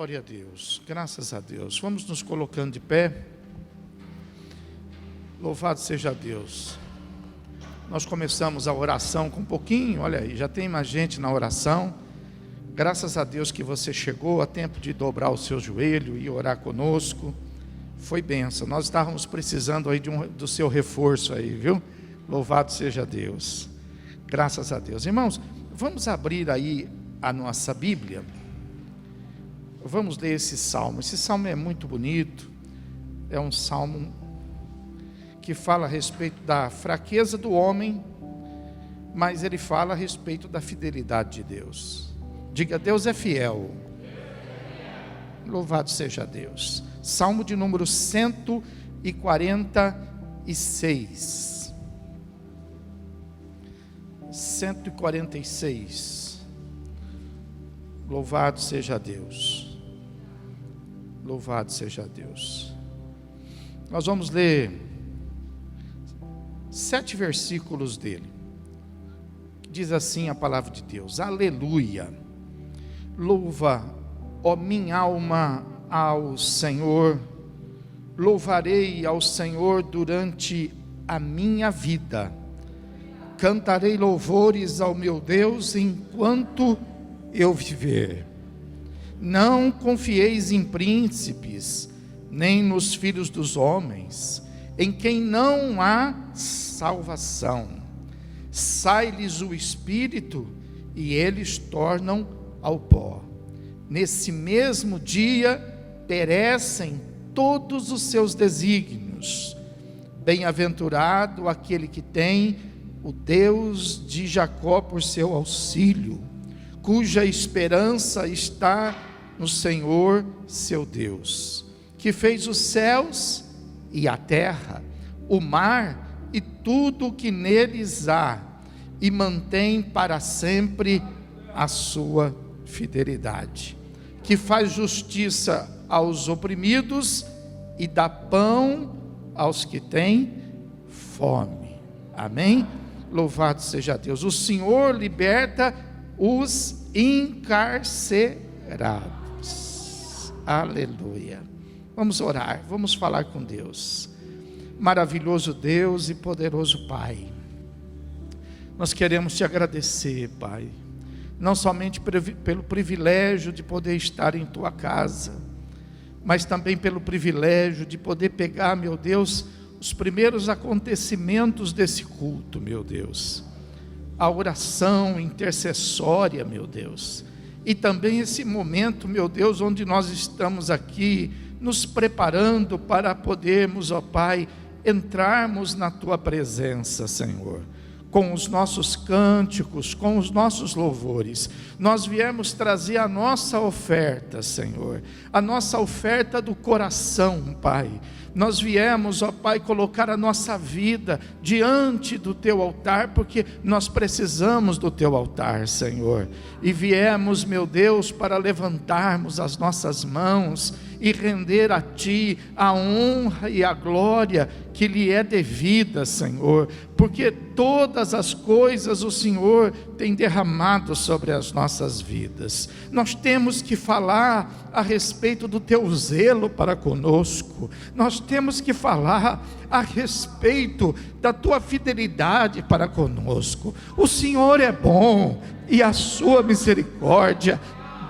Glória a Deus, graças a Deus. Vamos nos colocando de pé. Louvado seja Deus. Nós começamos a oração com um pouquinho, olha aí, já tem mais gente na oração. Graças a Deus que você chegou a tempo de dobrar o seu joelho e orar conosco. Foi bênção, nós estávamos precisando aí do seu reforço aí, viu? Louvado seja Deus, graças a Deus. Irmãos, vamos abrir aí a nossa Bíblia. Vamos ler esse salmo é muito bonito. É um salmo que fala a respeito da fraqueza do homem, mas ele fala a respeito da fidelidade de Deus. Diga, Deus é fiel. Louvado seja Deus. Salmo de número 146. 146. Louvado seja Deus. Louvado seja Deus. Nós vamos ler 7 versículos dele. Diz assim a palavra de Deus: Aleluia. Louva, ó minha alma, ao Senhor. Louvarei ao Senhor durante a minha vida. Cantarei louvores ao meu Deus enquanto eu viver. Não confieis em príncipes, nem nos filhos dos homens, em quem não há salvação. Sai-lhes o espírito e eles tornam ao pó. Nesse mesmo dia perecem todos os seus desígnios. Bem-aventurado aquele que tem o Deus de Jacó por seu auxílio, cuja esperança está no Senhor seu Deus, que fez os céus e a terra, o mar e tudo o que neles há, e mantém para sempre a sua fidelidade, que faz justiça aos oprimidos e dá pão aos que têm fome. Amém? Louvado seja Deus. O Senhor liberta os encarcerados. Aleluia. Vamos orar, vamos falar com Deus. Maravilhoso Deus e poderoso Pai, nós queremos te agradecer, Pai, não somente pelo privilégio de poder estar em tua casa, mas também pelo privilégio de poder pegar, meu Deus, os primeiros acontecimentos desse culto, meu Deus, a oração intercessória, meu Deus, e também esse momento, meu Deus, onde nós estamos aqui nos preparando para podermos, ó Pai, entrarmos na tua presença, Senhor, com os nossos cânticos, com os nossos louvores. Nós viemos trazer a nossa oferta, Senhor, a nossa oferta do coração, Pai. Nós viemos, ó Pai, colocar a nossa vida diante do teu altar, porque nós precisamos do teu altar, Senhor. E viemos, meu Deus, para levantarmos as nossas mãos e render a Ti a honra e a glória que lhe é devida, Senhor, porque todas as coisas o Senhor tem derramado sobre as nossas vidas. Nós temos que falar a respeito do Teu zelo para conosco, nós temos que falar a respeito da Tua fidelidade para conosco. O Senhor é bom e a Sua misericórdia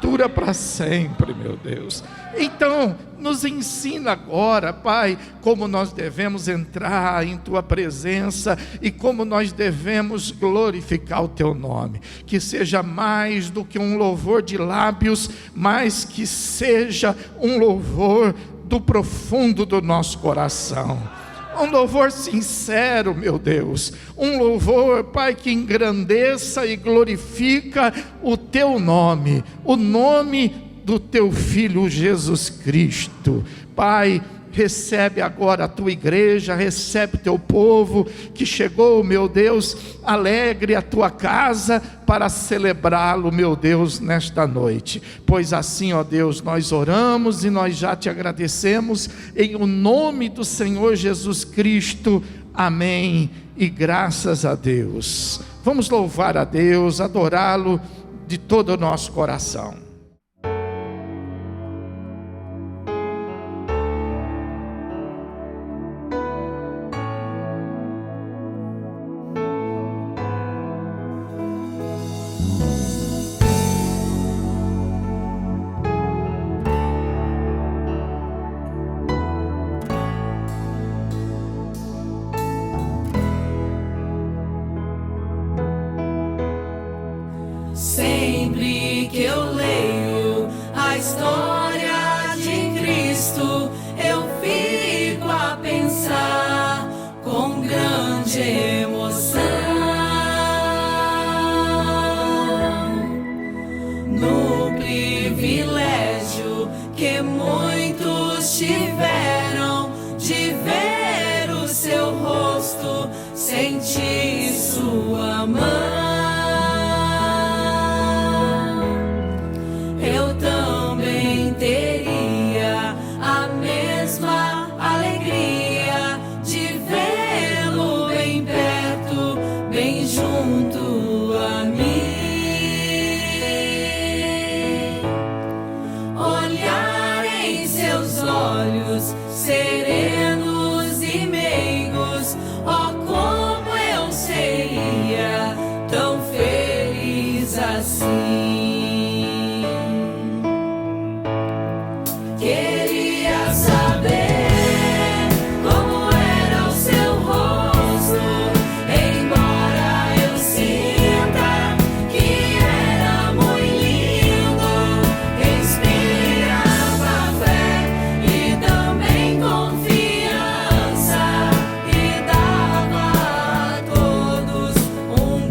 dura para sempre, meu Deus. Então, nos ensina agora, Pai, como nós devemos entrar em Tua presença e como nós devemos glorificar o Teu nome. Que seja mais do que um louvor de lábios, mas que seja um louvor do profundo do nosso coração. Um louvor sincero, meu Deus, um louvor, Pai, que engrandeça e glorifica o Teu nome, o nome do Teu Filho Jesus Cristo. Pai, recebe agora a Tua igreja, recebe o Teu povo, que chegou, meu Deus, alegre à Tua casa, para celebrá-lo, meu Deus, nesta noite. Pois assim, ó Deus, nós oramos e nós já Te agradecemos, em o nome do Senhor Jesus Cristo, amém, e graças a Deus. Vamos louvar a Deus, adorá-lo de todo o nosso coração. Sempre que eu leio a história de Cristo, eu fico a pensar com grande emoção no privilégio que muitos tiveram de ver o seu rosto, sentir sua mão. Eu também teria a mesma alegria de vê-lo bem perto, bem junto a mim. Olhar em seus olhos serenos e meigos, oh, como eu seria tão feliz assim. Queria saber como era o seu rosto, embora eu sinta que era muito lindo. Inspirava fé e também confiança, e dava a todos um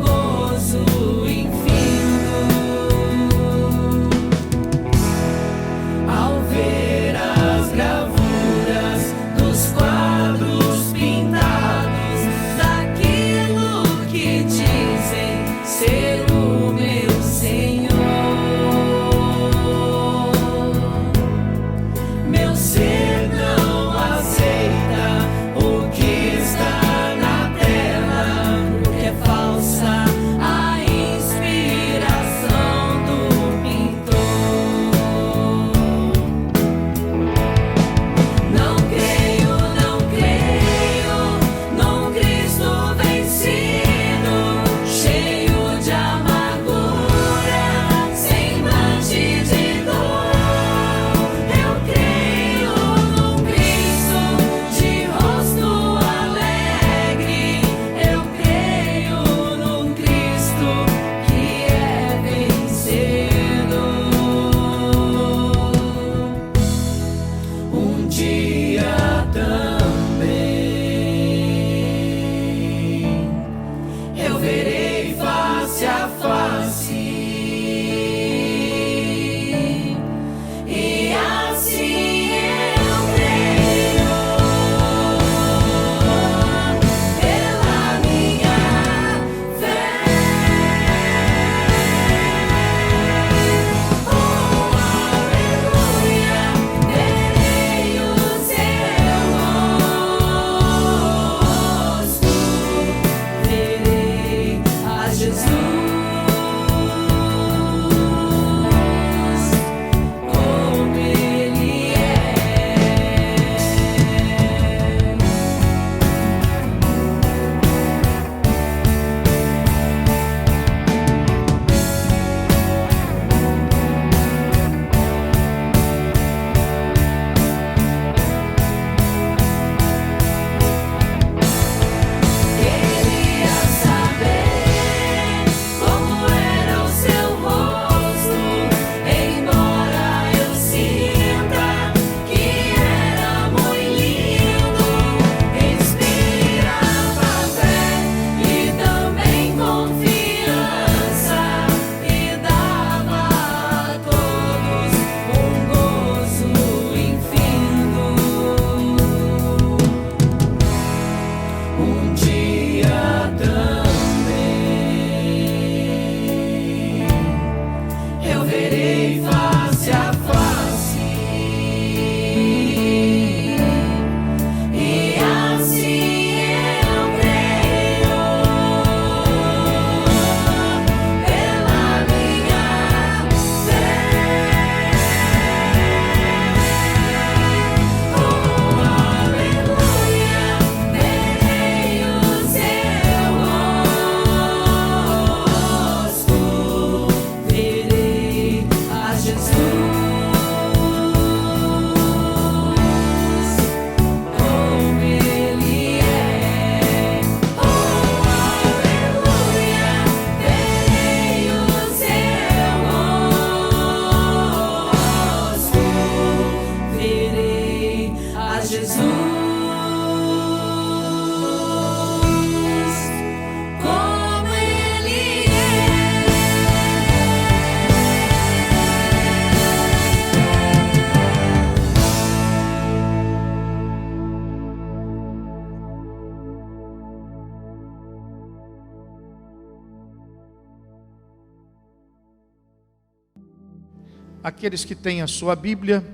Aqueles que têm a sua Bíblia,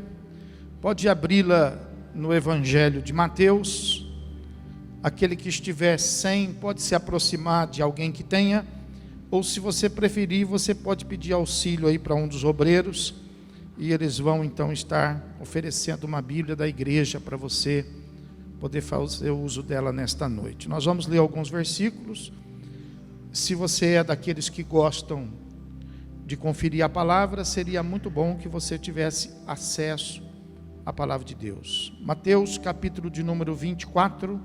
pode abri-la no Evangelho de Mateus. Aquele que estiver sem, pode se aproximar de alguém que tenha, ou se você preferir, você pode pedir auxílio aí para um dos obreiros, e eles vão então estar oferecendo uma Bíblia da igreja para você poder fazer uso dela nesta noite. Nós vamos ler alguns versículos. Se você é daqueles que gostam de conferir a palavra, seria muito bom que você tivesse acesso à palavra de Deus. Mateus capítulo de número 24,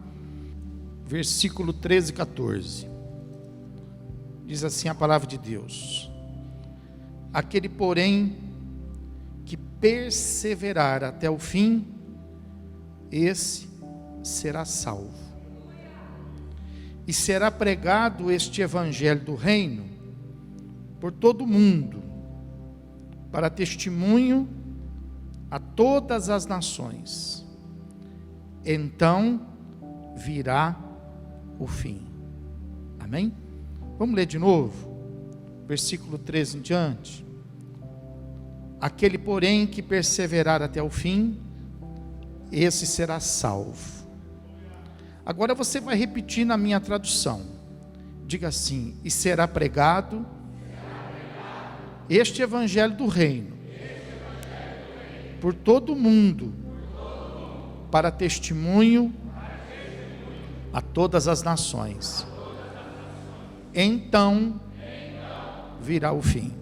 versículo 13 e 14. Diz assim a palavra de Deus: aquele, porém, que perseverar até o fim, esse será salvo. E será pregado este evangelho do reino por todo o mundo, para testemunho a todas as nações. Então virá o fim. Amém? Vamos ler de novo, versículo 13 em diante. Aquele, porém, que perseverar até o fim, esse será salvo. Agora você vai repetir na minha tradução. Diga assim: e será pregado este evangelho do reino por todo o mundo, para testemunho a todas as nações. Então virá o fim.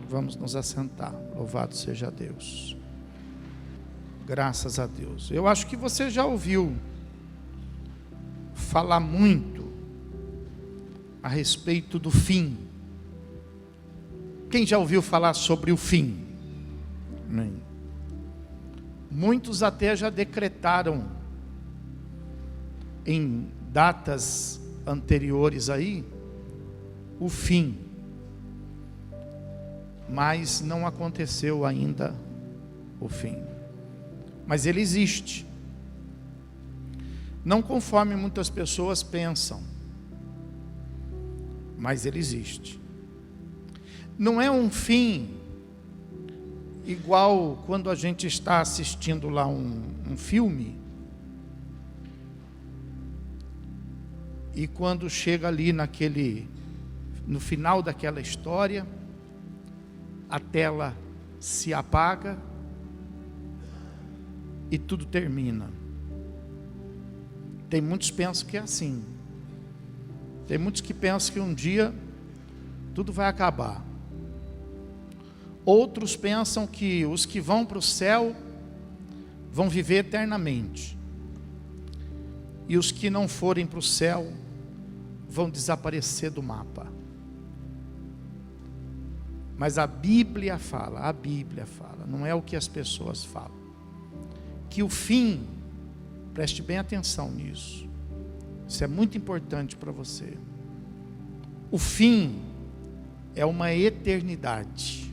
Vamos nos assentar. Louvado seja Deus. Graças a Deus. Eu acho que você já ouviu falar muito a respeito do fim. Quem já ouviu falar sobre o fim? Muitos até já decretaram em datas anteriores aí o fim, mas não aconteceu ainda o fim. Mas ele existe, não conforme muitas pessoas pensam, mas ele existe. Não é um fim igual quando a gente está assistindo lá um filme, e quando chega ali no final daquela história, a tela se apaga e tudo termina. Tem muitos que pensam que é assim. Tem muitos que pensam que um dia tudo vai acabar. Outros pensam que os que vão para o céu vão viver eternamente, e os que não forem para o céu vão desaparecer do mapa. Mas a Bíblia fala, não é o que as pessoas falam, que o fim, preste bem atenção nisso, isso é muito importante para você. O fim é uma eternidade.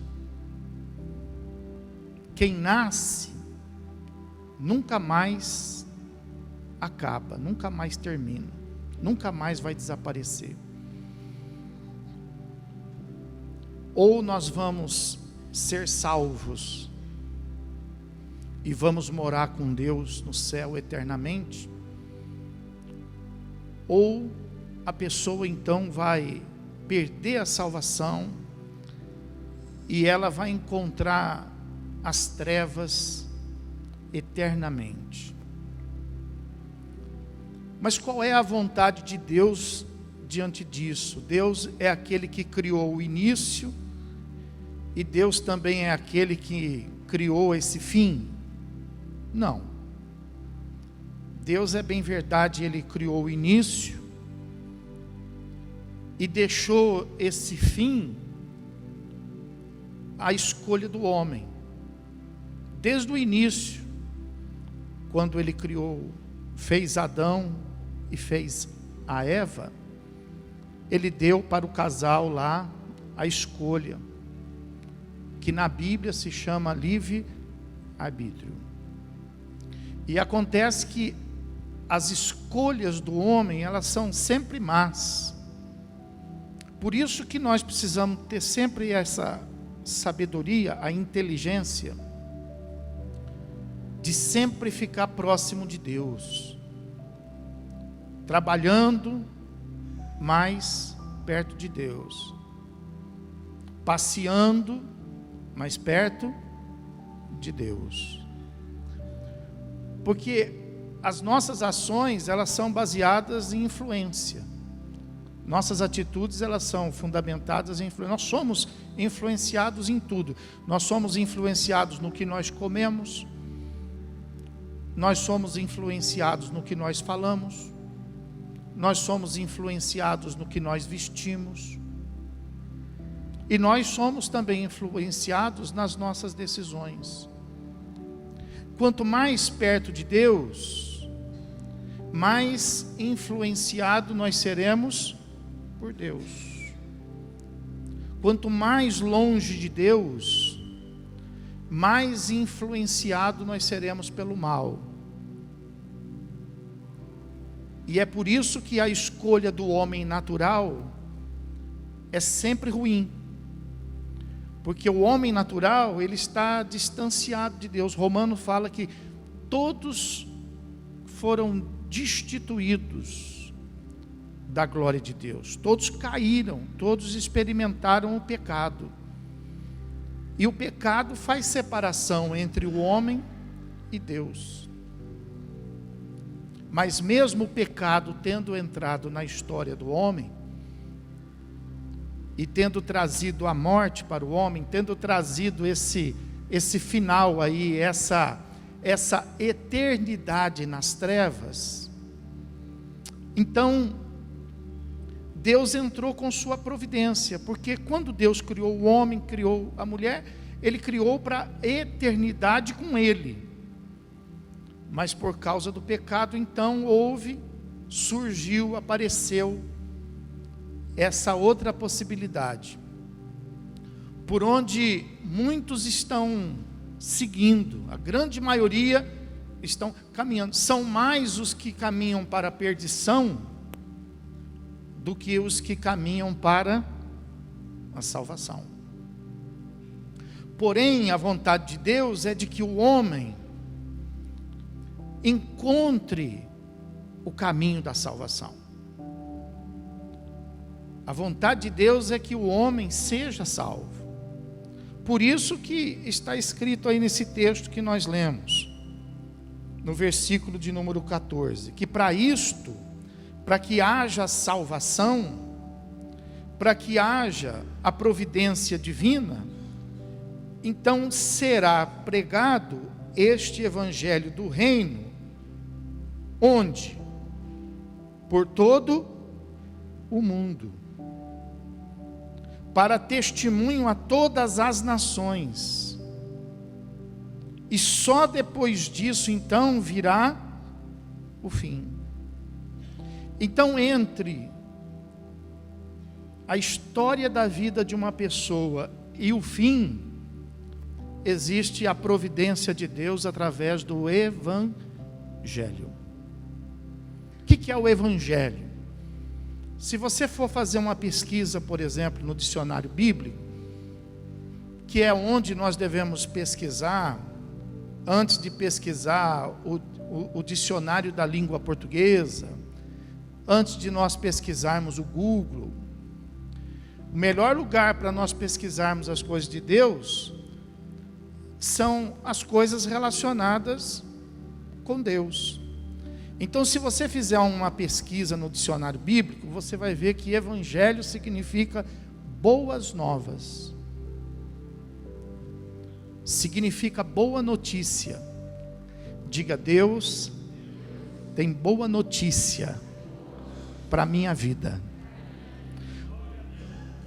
Quem nasce nunca mais acaba, nunca mais termina, nunca mais vai desaparecer. Ou nós vamos ser salvos e vamos morar com Deus no céu eternamente, ou a pessoa então vai perder a salvação e ela vai encontrar as trevas eternamente. Mas qual é a vontade de Deus diante disso? Deus é aquele que criou o início, e Deus também é aquele que criou esse fim? Não. Deus é bem verdade, Ele criou o início e deixou esse fim à escolha do homem. Desde o início, quando Ele criou, fez Adão e fez a Eva, Ele deu para o casal lá a escolha, que na Bíblia se chama livre-arbítrio. E acontece que as escolhas do homem, elas são sempre más. Por isso que nós precisamos ter sempre essa sabedoria, a inteligência de sempre ficar próximo de Deus, trabalhando mais perto de Deus, passeando mais perto de Deus. Porque as nossas ações, elas são baseadas em influência. Nossas atitudes, elas são fundamentadas em influência. Nós somos influenciados em tudo. Nós somos influenciados no que nós comemos. Nós somos influenciados no que nós falamos. Nós somos influenciados no que nós vestimos. E nós somos também influenciados nas nossas decisões. Quanto mais perto de Deus, mais influenciado nós seremos por Deus. Quanto mais longe de Deus, mais influenciado nós seremos pelo mal. E é por isso que a escolha do homem natural é sempre ruim. Porque o homem natural, ele está distanciado de Deus. Romano fala que todos foram destituídos da glória de Deus. Todos caíram, todos experimentaram o pecado. E o pecado faz separação entre o homem e Deus. Mas mesmo o pecado tendo entrado na história do homem, e tendo trazido a morte para o homem, tendo trazido esse final aí, essa eternidade nas trevas, então Deus entrou com sua providência, porque quando Deus criou o homem, criou a mulher, Ele criou para a eternidade com Ele. Mas por causa do pecado, então surgiu, apareceu essa outra possibilidade, por onde muitos estão seguindo, a grande maioria estão caminhando. São mais os que caminham para a perdição do que os que caminham para a salvação. Porém, a vontade de Deus é de que o homem encontre o caminho da salvação. A vontade de Deus é que o homem seja salvo. Por isso que está escrito aí nesse texto que nós lemos, no versículo de número 14, que para isto, para que haja salvação, para que haja a providência divina, então será pregado este evangelho do reino, onde? Por todo o mundo, para testemunho a todas as nações, e só depois disso então virá o fim. Então, entre a história da vida de uma pessoa e o fim, existe a providência de Deus através do evangelho. O que é o evangelho? Se você for fazer uma pesquisa, por exemplo, no dicionário bíblico, que é onde nós devemos pesquisar, antes de pesquisar o dicionário da língua portuguesa, antes de nós pesquisarmos o Google, o melhor lugar para nós pesquisarmos as coisas de Deus, são as coisas relacionadas com Deus. Então, se você fizer uma pesquisa no dicionário bíblico, você vai ver que evangelho significa boas novas. Significa boa notícia. Diga: Deus tem boa notícia para a minha vida.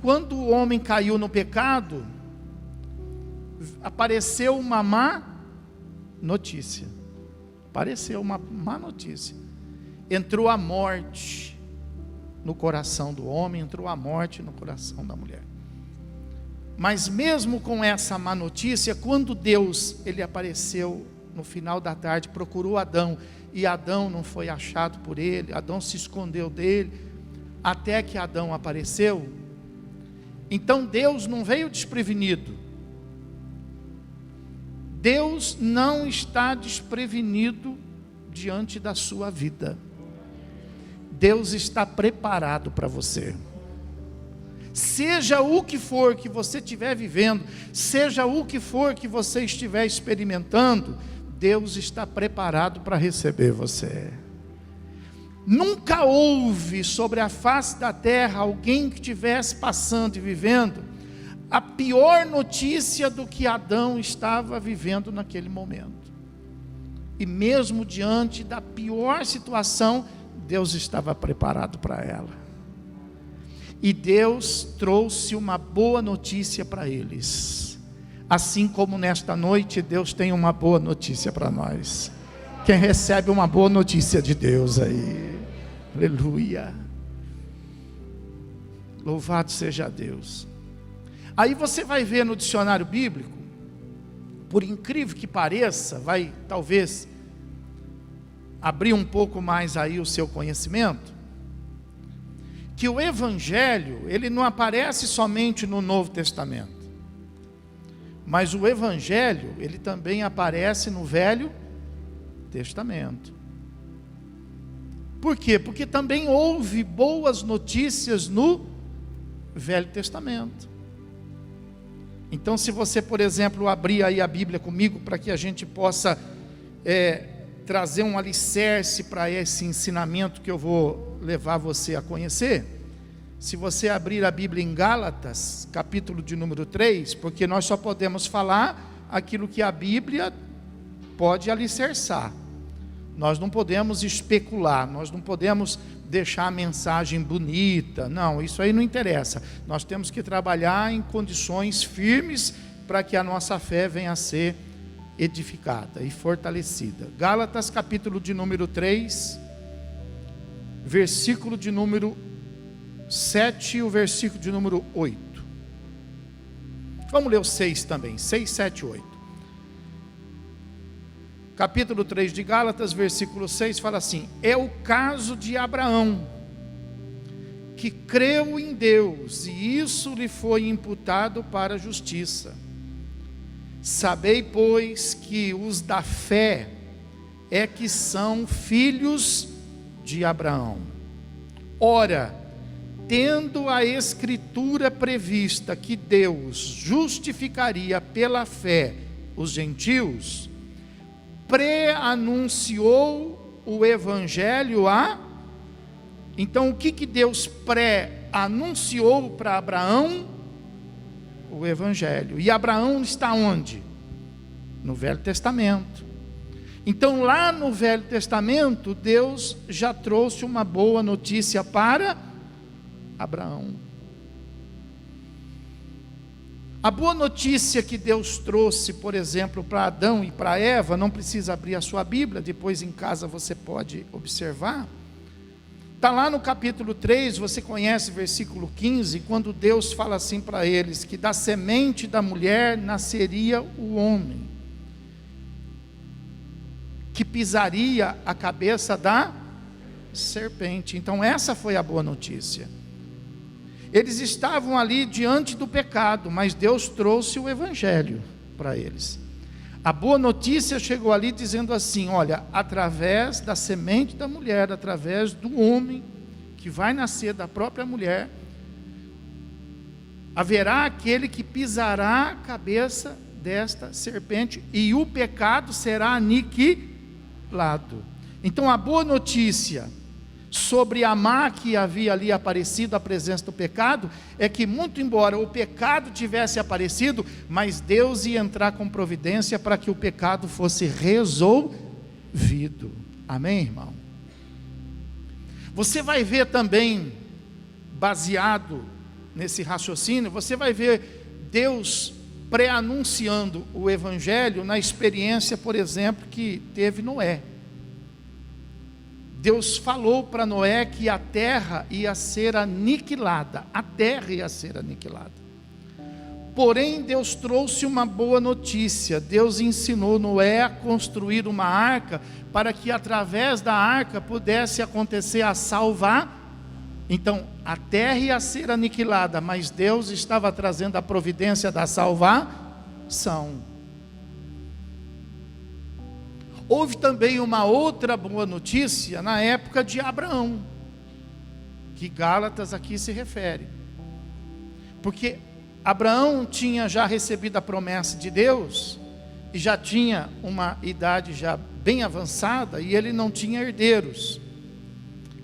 Quando o homem caiu no pecado, apareceu uma má notícia. Apareceu uma má notícia. Entrou a morte no coração do homem, entrou a morte no coração da mulher. Mas mesmo com essa má notícia, quando Deus, ele apareceu no final da tarde, procurou Adão, e Adão não foi achado por ele, Adão se escondeu dele, até que Adão apareceu. Então Deus não veio desprevenido, Deus não está desprevenido diante da sua vida. Deus está preparado para você. Seja o que for que você estiver vivendo, seja o que for que você estiver experimentando, Deus está preparado para receber você. Nunca houve sobre a face da terra alguém que estivesse passando e vivendo a pior notícia do que Adão estava vivendo naquele momento. E mesmo diante da pior situação, Deus estava preparado para ela. E Deus trouxe uma boa notícia para eles. Assim como nesta noite, Deus tem uma boa notícia para nós. Quem recebe uma boa notícia de Deus aí? Aleluia. Louvado seja Deus. Aí você vai ver no dicionário bíblico, por incrível que pareça, vai talvez abrir um pouco mais aí o seu conhecimento, que o Evangelho, ele não aparece somente no Novo Testamento, mas o Evangelho, ele também aparece no Velho Testamento. Por quê? Porque também houve boas notícias no Velho Testamento. Então, se você, por exemplo, abrir aí a Bíblia comigo, para que a gente possa trazer um alicerce para esse ensinamento que eu vou levar você a conhecer. Se você abrir a Bíblia em Gálatas, capítulo de número 3, porque nós só podemos falar aquilo que a Bíblia pode alicerçar. Nós não podemos especular, nós não podemos deixar a mensagem bonita, não, isso aí não interessa. Nós temos que trabalhar em condições firmes para que a nossa fé venha a ser edificada e fortalecida. Gálatas capítulo de número 3, versículo de número 7 e o versículo de número 8. Vamos ler o 6 também, 6, 7, 8. Capítulo 3 de Gálatas, versículo 6, fala assim: é o caso de Abraão, que creu em Deus, e isso lhe foi imputado para a justiça. Sabei, pois, que os da fé é que são filhos de Abraão. Ora, tendo a Escritura prevista que Deus justificaria pela fé os gentios, pré-anunciou o Evangelho a... Então, o que Deus pré-anunciou para Abraão? O Evangelho. E Abraão está onde? No Velho Testamento. Então, lá no Velho Testamento, Deus já trouxe uma boa notícia para Abraão. A boa notícia que Deus trouxe, por exemplo, para Adão e para Eva, não precisa abrir a sua Bíblia, depois em casa você pode observar. Está lá no capítulo 3, você conhece o versículo 15, quando Deus fala assim para eles, que da semente da mulher nasceria o homem, que pisaria a cabeça da serpente. Então essa foi a boa notícia. Eles estavam ali diante do pecado, mas Deus trouxe o Evangelho para eles. A boa notícia chegou ali dizendo assim: olha, através da semente da mulher, através do homem que vai nascer da própria mulher, haverá aquele que pisará a cabeça desta serpente e o pecado será aniquilado. Então a boa notícia sobre a má que havia ali aparecido, a presença do pecado, é que muito embora o pecado tivesse aparecido, mas Deus ia entrar com providência para que o pecado fosse resolvido. Amém, irmão? Você vai ver também, baseado nesse raciocínio, você vai ver Deus pré-anunciando o Evangelho na experiência, por exemplo, que teve Noé. Deus falou para Noé que a terra ia ser aniquilada, a terra ia ser aniquilada. Porém, Deus trouxe uma boa notícia. Deus ensinou Noé a construir uma arca, para que através da arca pudesse acontecer a salvar. Então, a terra ia ser aniquilada, mas Deus estava trazendo a providência da salvação. Houve também uma outra boa notícia na época de Abraão, que Gálatas aqui se refere, porque Abraão tinha já recebido a promessa de Deus, e já tinha uma idade já bem avançada, e ele não tinha herdeiros.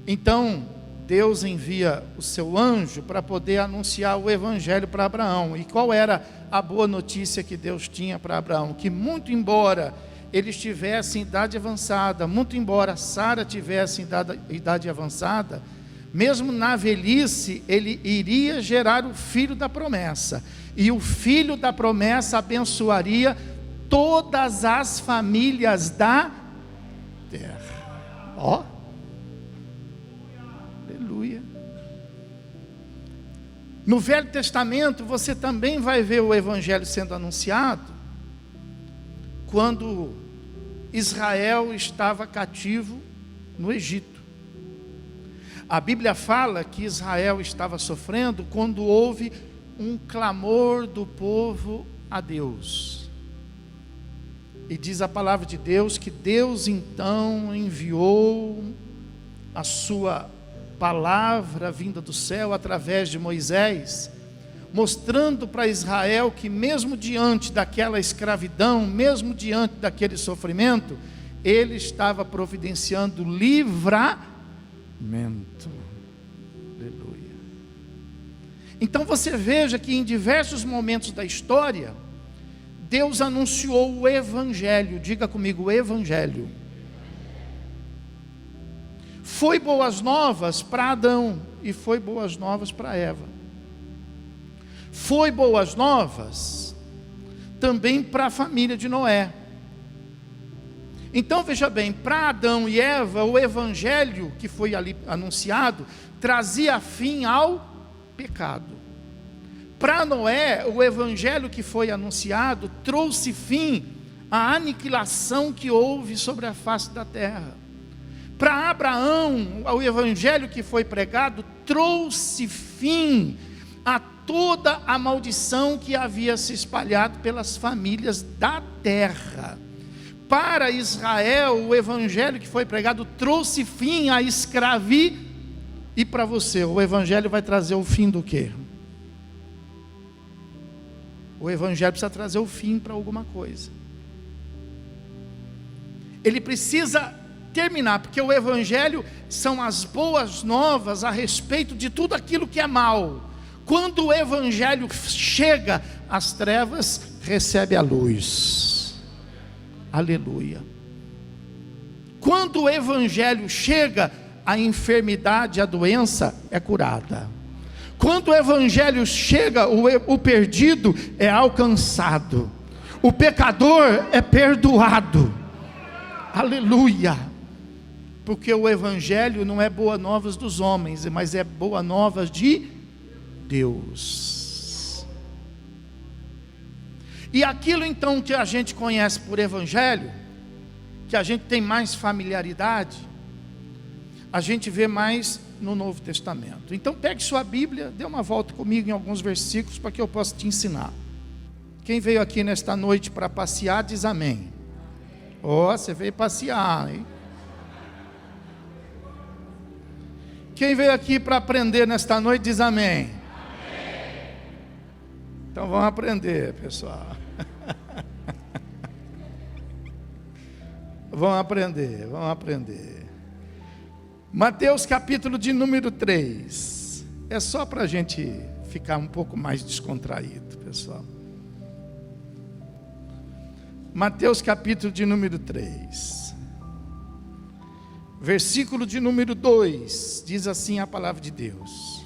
Então Deus envia o seu anjo para poder anunciar o evangelho para Abraão. E qual era a boa notícia que Deus tinha para Abraão? Que muito embora ele estivesse em idade avançada, muito embora Sara tivesse em idade avançada, mesmo na velhice, ele iria gerar o filho da promessa, e o filho da promessa abençoaria todas as famílias da terra. Ó, aleluia. No Velho Testamento você também vai ver o evangelho sendo anunciado quando Israel estava cativo no Egito. A Bíblia fala que Israel estava sofrendo quando houve um clamor do povo a Deus. E diz a palavra de Deus que Deus então enviou a sua palavra vinda do céu através de Moisés, mostrando para Israel que mesmo diante daquela escravidão, mesmo diante daquele sofrimento, ele estava providenciando livramento. Aleluia. Então você veja que em diversos momentos da história, Deus anunciou o evangelho. Diga comigo, o evangelho. Foi boas novas para Adão e foi boas novas para Eva. Foi boas novas também para a família de Noé. Então veja bem, para Adão e Eva, o evangelho que foi ali anunciado trazia fim ao pecado. Para Noé, o evangelho que foi anunciado trouxe fim à aniquilação que houve sobre a face da terra. Para Abraão, o evangelho que foi pregado trouxe fim a toda a maldição que havia se espalhado pelas famílias da terra. Para Israel, o evangelho que foi pregado trouxe fim à escravidão. E para você, o evangelho vai trazer o fim do quê? O evangelho precisa trazer o fim para alguma coisa. Ele precisa terminar, porque o evangelho são as boas novas a respeito de tudo aquilo que é mal. Quando o evangelho chega, as trevas recebem a luz. Aleluia. Quando o evangelho chega, a enfermidade, a doença é curada. Quando o evangelho chega, o perdido é alcançado, o pecador é perdoado. Aleluia. Porque o evangelho não é boa novas dos homens, mas é boa novas de Deus. E aquilo então que a gente conhece por evangelho, que a gente tem mais familiaridade, a gente vê mais no Novo Testamento. Então pegue sua Bíblia, dê uma volta comigo em alguns versículos para que eu possa te ensinar. Quem veio aqui nesta noite para passear, diz amém. Você veio passear, hein? Quem veio aqui para aprender nesta noite, diz amém. Então vamos aprender, pessoal. Vamos aprender. Mateus capítulo de número 3. É só para a gente ficar um pouco mais descontraído, pessoal. Mateus capítulo de número 3. Versículo de número 2. Diz assim a palavra de Deus.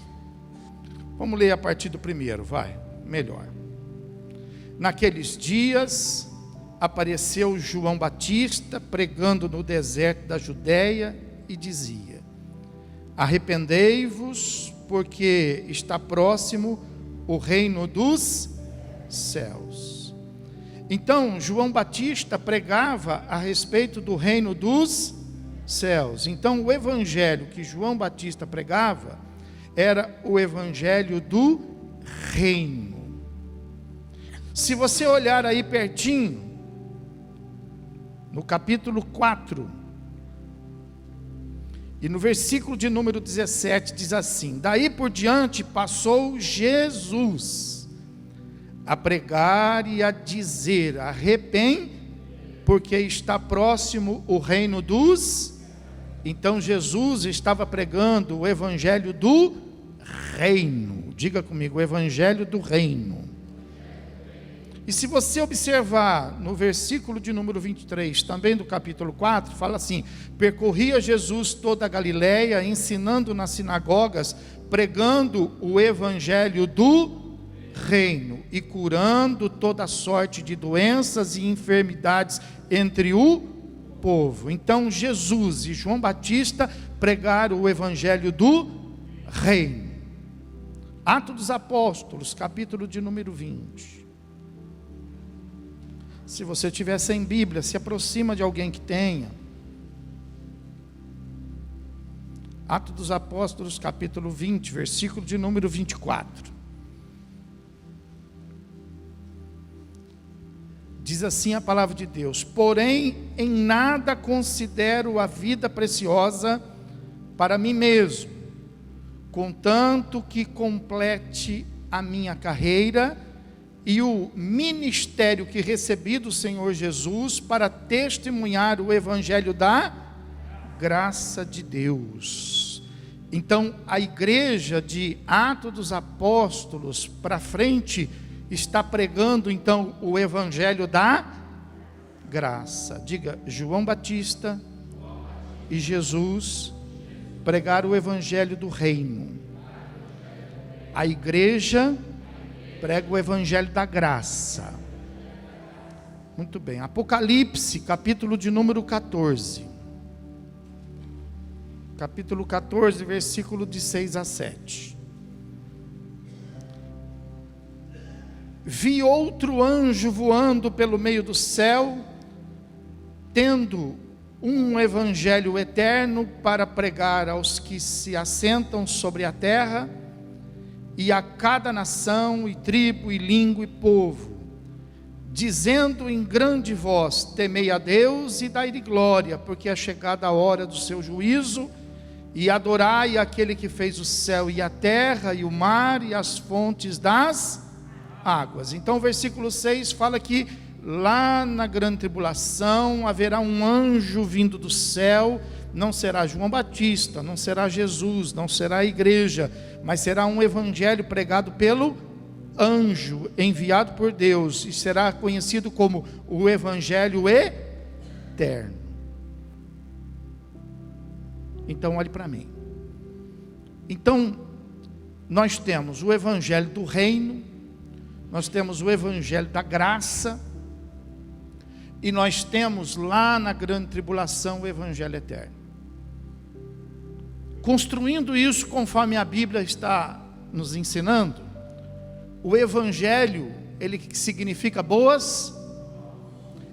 Vamos ler a partir do primeiro, vai. Melhor. Naqueles dias apareceu João Batista pregando no deserto da Judeia e dizia: arrependei-vos, porque está próximo o reino dos céus. Então João Batista pregava a respeito do reino dos céus. Então o evangelho que João Batista pregava era o evangelho do reino. Se você olhar aí pertinho, no capítulo 4, e no versículo de número 17, diz assim: daí por diante passou Jesus a pregar e a dizer: porque está próximo o reino dos... Então Jesus estava pregando o evangelho do reino. Diga comigo, o evangelho do reino. E se você observar no versículo de número 23, também do capítulo 4, fala assim: percorria Jesus toda a Galileia, ensinando nas sinagogas, pregando o evangelho do reino e curando toda sorte de doenças e enfermidades entre o povo. Então Jesus e João Batista pregaram o evangelho do reino. Atos dos Apóstolos, capítulo de número 20. Se você tiver sem Bíblia, se aproxima de alguém que tenha. Atos dos Apóstolos, capítulo 20, versículo de número 24. Diz assim a palavra de Deus: porém, em nada considero a vida preciosa para mim mesmo, contanto que complete a minha carreira e o ministério que recebi do Senhor Jesus para testemunhar o evangelho da graça de Deus. Então, a igreja de Atos dos Apóstolos para frente está pregando então o evangelho da graça. Diga, João Batista e Jesus pregaram o evangelho do reino. A igreja prega o evangelho da graça. Muito bem. Apocalipse, capítulo de número 14. Capítulo 14, versículo de 6 a 7. Vi outro anjo voando pelo meio do céu, tendo um evangelho eterno para pregar aos que se assentam sobre a terra, e a cada nação, e tribo, e língua, e povo, dizendo em grande voz: temei a Deus e dai-lhe glória, porque é chegada a hora do seu juízo, e adorai aquele que fez o céu e a terra, e o mar, e as fontes das águas. Então o versículo 6 fala que lá na grande tribulação haverá um anjo vindo do céu. Não será João Batista, não será Jesus, não será a igreja, mas será um evangelho pregado pelo anjo enviado por Deus, e será conhecido como o evangelho eterno. Então olhe para mim. Então nós temos o evangelho do reino, nós temos o evangelho da graça, e nós temos lá na grande tribulação o evangelho eterno. Construindo isso conforme a Bíblia está nos ensinando, o evangelho, ele que significa boas,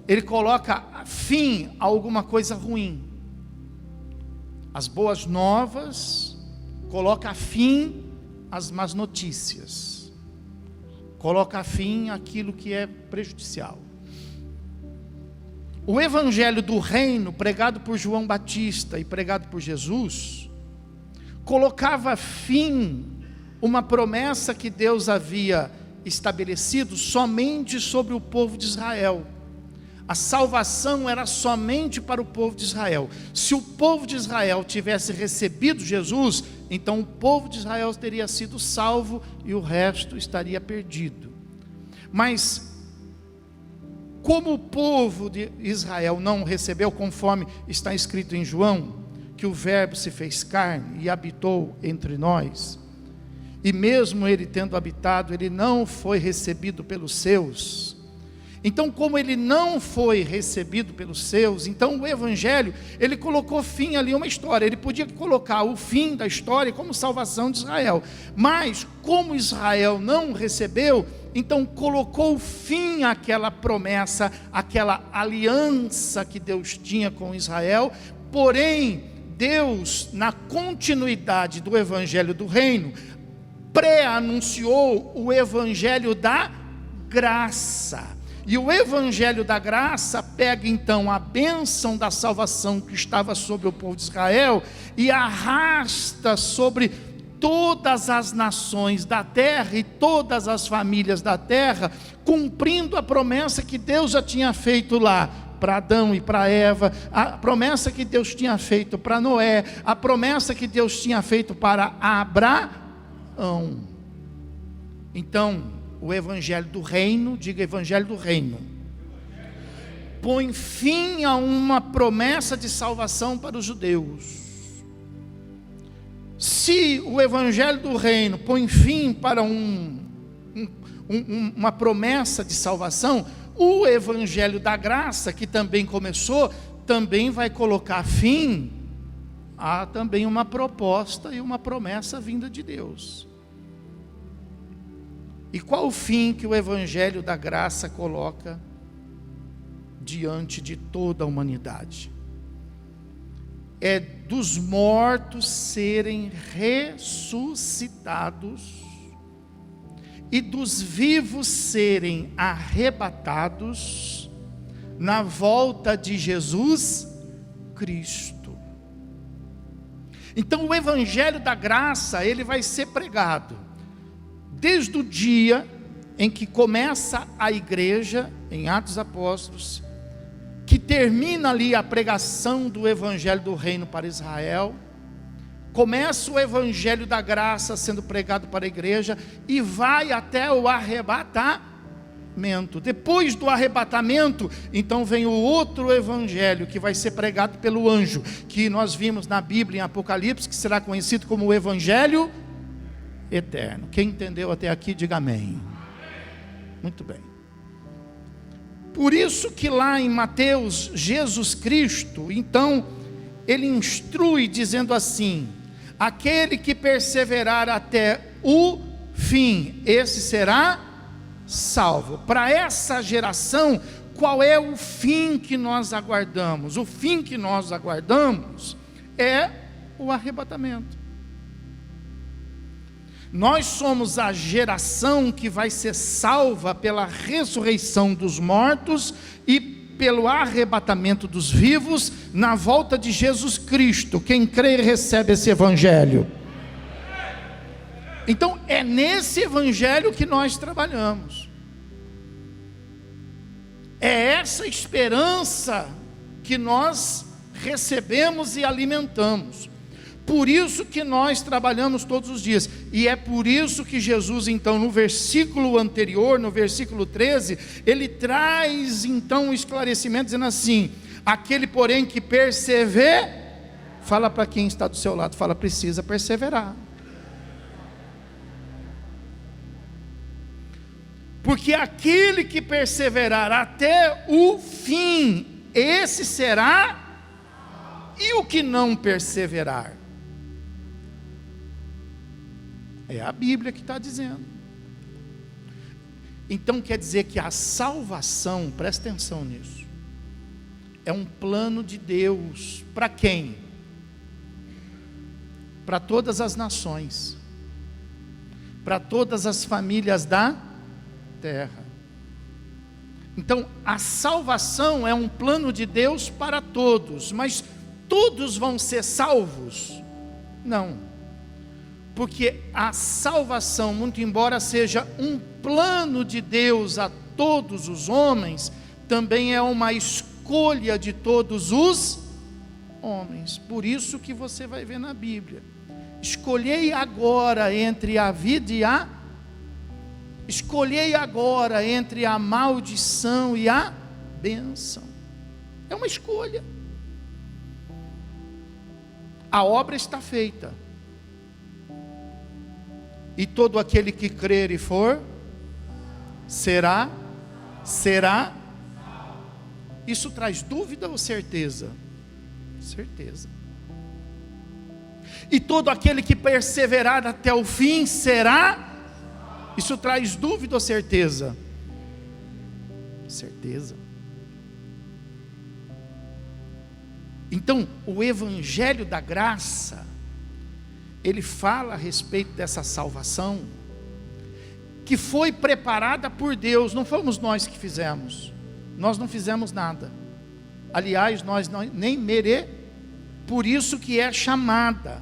ele coloca fim a alguma coisa ruim. As boas novas coloca fim às más notícias, coloca fim àquilo que é prejudicial. O evangelho do reino, pregado por João Batista e pregado por Jesus, colocava fim uma promessa que Deus havia estabelecido somente sobre o povo de Israel. A salvação era somente para o povo de Israel. Se o povo de Israel tivesse recebido Jesus, então o povo de Israel teria sido salvo e o resto estaria perdido. Mas como o povo de Israel não recebeu, conforme está escrito em João, que o verbo se fez carne e habitou entre nós, e mesmo ele tendo habitado, ele não foi recebido pelos seus. Então, como ele não foi recebido pelos seus, então o evangelho, ele colocou fim ali a uma história. Ele podia colocar o fim da história como salvação de Israel, mas como Israel não recebeu, então colocou fim àquela promessa, àquela aliança que Deus tinha com Israel. Porém, Deus, na continuidade do evangelho do reino, pré-anunciou o evangelho da graça. E o evangelho da graça pega então a bênção da salvação que estava sobre o povo de Israel e arrasta sobre todas as nações da terra e todas as famílias da terra, cumprindo a promessa que Deus já tinha feito lá para Adão e para Eva, a promessa que Deus tinha feito para Noé, a promessa que Deus tinha feito para Abraão. Então, o evangelho do reino, diga evangelho do reino, põe fim a uma promessa de salvação para os judeus. Se o evangelho do reino põe fim para uma promessa de salvação, o evangelho da graça, que também começou, também vai colocar fim a também uma proposta e uma promessa vinda de Deus. E qual o fim que o evangelho da graça coloca diante de toda a humanidade? É dos mortos serem ressuscitados e dos vivos serem arrebatados na volta de Jesus Cristo. Então o evangelho da graça, ele vai ser pregado desde o dia em que começa a igreja, em Atos dos Apóstolos, que termina ali a pregação do evangelho do reino para Israel, começa o evangelho da graça sendo pregado para a igreja e vai até o arrebatamento. Depois do arrebatamento, então vem o outro evangelho que vai ser pregado pelo anjo, que nós vimos na Bíblia em Apocalipse, que será conhecido como o evangelho eterno. Quem entendeu até aqui, diga amém. Muito bem. Por isso que lá em Mateus, Jesus Cristo, então, ele instrui dizendo assim: aquele que perseverar até o fim, esse será salvo. Para essa geração, qual é o fim que nós aguardamos? O fim que nós aguardamos é o arrebatamento. Nós somos a geração que vai ser salva pela ressurreição dos mortos e pelo arrebatamento dos vivos na volta de Jesus Cristo. Quem crê recebe esse evangelho. Então é nesse evangelho que nós trabalhamos. É essa esperança que nós recebemos e alimentamos. Por isso que nós trabalhamos todos os dias, e é por isso que Jesus então no versículo anterior, no versículo 13, ele traz então um esclarecimento dizendo assim: aquele porém que persevera, fala para quem está do seu lado, fala, precisa perseverar. Porque aquele que perseverar até o fim, esse será, e o que não perseverar? É a Bíblia que está dizendo. Então quer dizer que a salvação, presta atenção nisso, é um plano de Deus. Para quem? Para todas as nações, para todas as famílias da terra. Então a salvação é um plano de Deus para todos, mas todos vão ser salvos? Não. Porque a salvação, muito embora seja um plano de Deus a todos os homens, também é uma escolha de todos os homens. Por isso que você vai ver na Bíblia: escolhei agora entre a vida e escolhei agora entre a maldição e a bênção. É uma escolha. A obra está feita. E todo aquele que crer e for, será. Isso traz dúvida ou certeza? Certeza. E todo aquele que perseverar até o fim, será. Isso traz dúvida ou certeza? Certeza. Então, o evangelho da graça, ele fala a respeito dessa salvação, que foi preparada por Deus, não fomos nós que fizemos, nós não fizemos nada, aliás, nós nem por isso que é chamada,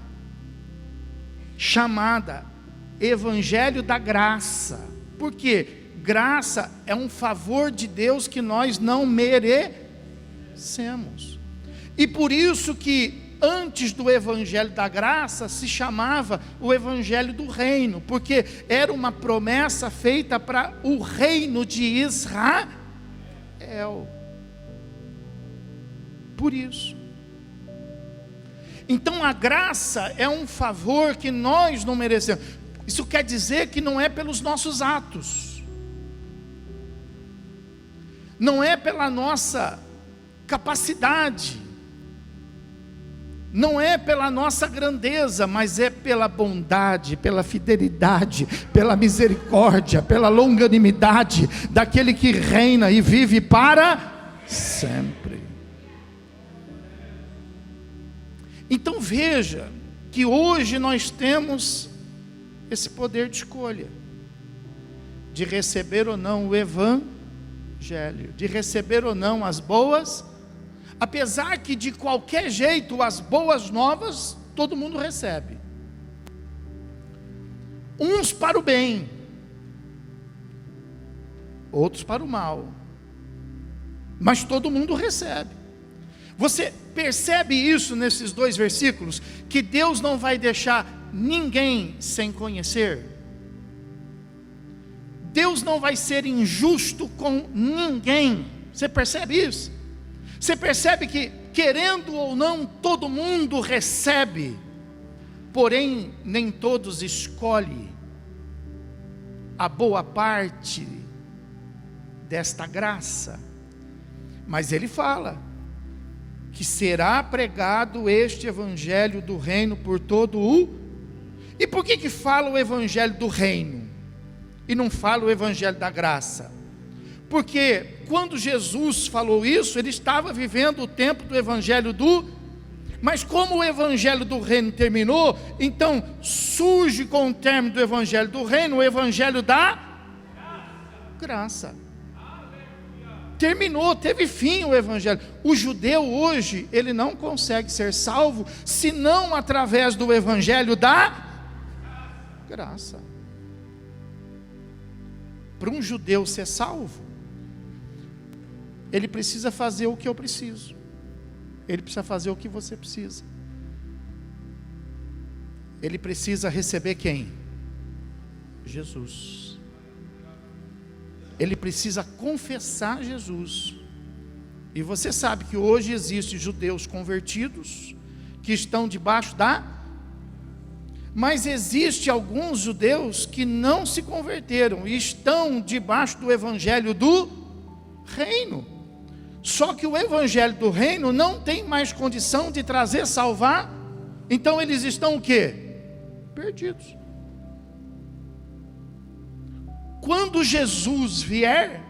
Evangelho da Graça, porque graça é um favor de Deus que nós não merecemos, e por isso que antes do Evangelho da Graça se chamava o Evangelho do Reino, porque era uma promessa feita para o reino de Israel, por isso. Então a graça é um favor que nós não merecemos. Isso quer dizer que não é pelos nossos atos, não é pela nossa capacidade, não é pela nossa grandeza, mas é pela bondade, pela fidelidade, pela misericórdia, pela longanimidade daquele que reina e vive para sempre. Então veja que hoje nós temos esse poder de escolha, de receber ou não o Evangelho, de receber ou não as boas, apesar que de qualquer jeito as boas novas todo mundo recebe, uns para o bem, outros para o mal, mas todo mundo recebe. Você percebe isso nesses 2 versículos, que Deus não vai deixar ninguém sem conhecer, Deus não vai ser injusto com ninguém. Você percebe isso? Você percebe que, querendo ou não, todo mundo recebe, porém nem todos escolhem a boa parte desta graça. Mas ele fala que será pregado este Evangelho do Reino por todo o... E por que fala o Evangelho do Reino e não fala o Evangelho da Graça? Porque quando Jesus falou isso, ele estava vivendo o tempo do Evangelho do... Mas como o Evangelho do Reino terminou, então surge com o término do Evangelho do Reino o Evangelho da Graça. Terminou, teve fim o Evangelho. O judeu hoje, ele não consegue ser salvo, senão através do Evangelho da Graça. Para um judeu ser salvo, ele precisa fazer o que eu preciso, ele precisa fazer o que você precisa, ele precisa receber quem? Jesus. Ele precisa confessar Jesus. E você sabe que hoje existem judeus convertidos que estão debaixo mas existe alguns judeus que não se converteram e estão debaixo do Evangelho do Reino. Só que o Evangelho do Reino não tem mais condição de trazer salvar. Então eles estão o quê? Perdidos. Quando Jesus vier,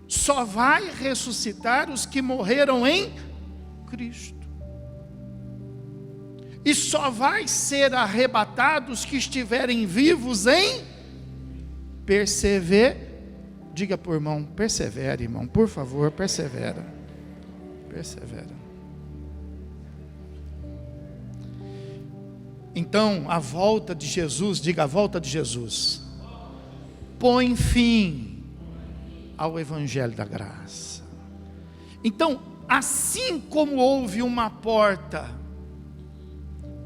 só vai ressuscitar os que morreram em Cristo, e só vai ser arrebatados os que estiverem vivos em persevera. Diga por irmão, persevera, irmão, por favor, persevera. Então, a volta de Jesus, diga a volta de Jesus, põe fim ao Evangelho da Graça. Então, assim como houve uma porta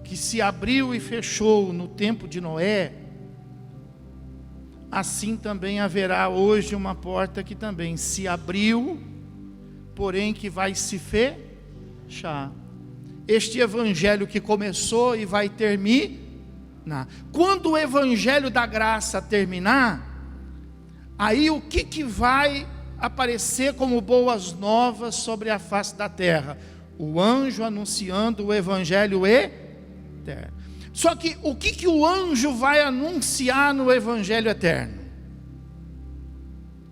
que se abriu e fechou no tempo de Noé, assim também haverá hoje uma porta que também se abriu, porém que vai se fechar. Este Evangelho que começou e vai terminar. Quando o Evangelho da Graça terminar, aí o que vai aparecer como boas novas sobre a face da terra? O anjo anunciando o Evangelho eterno. Só que o que o anjo vai anunciar no Evangelho eterno?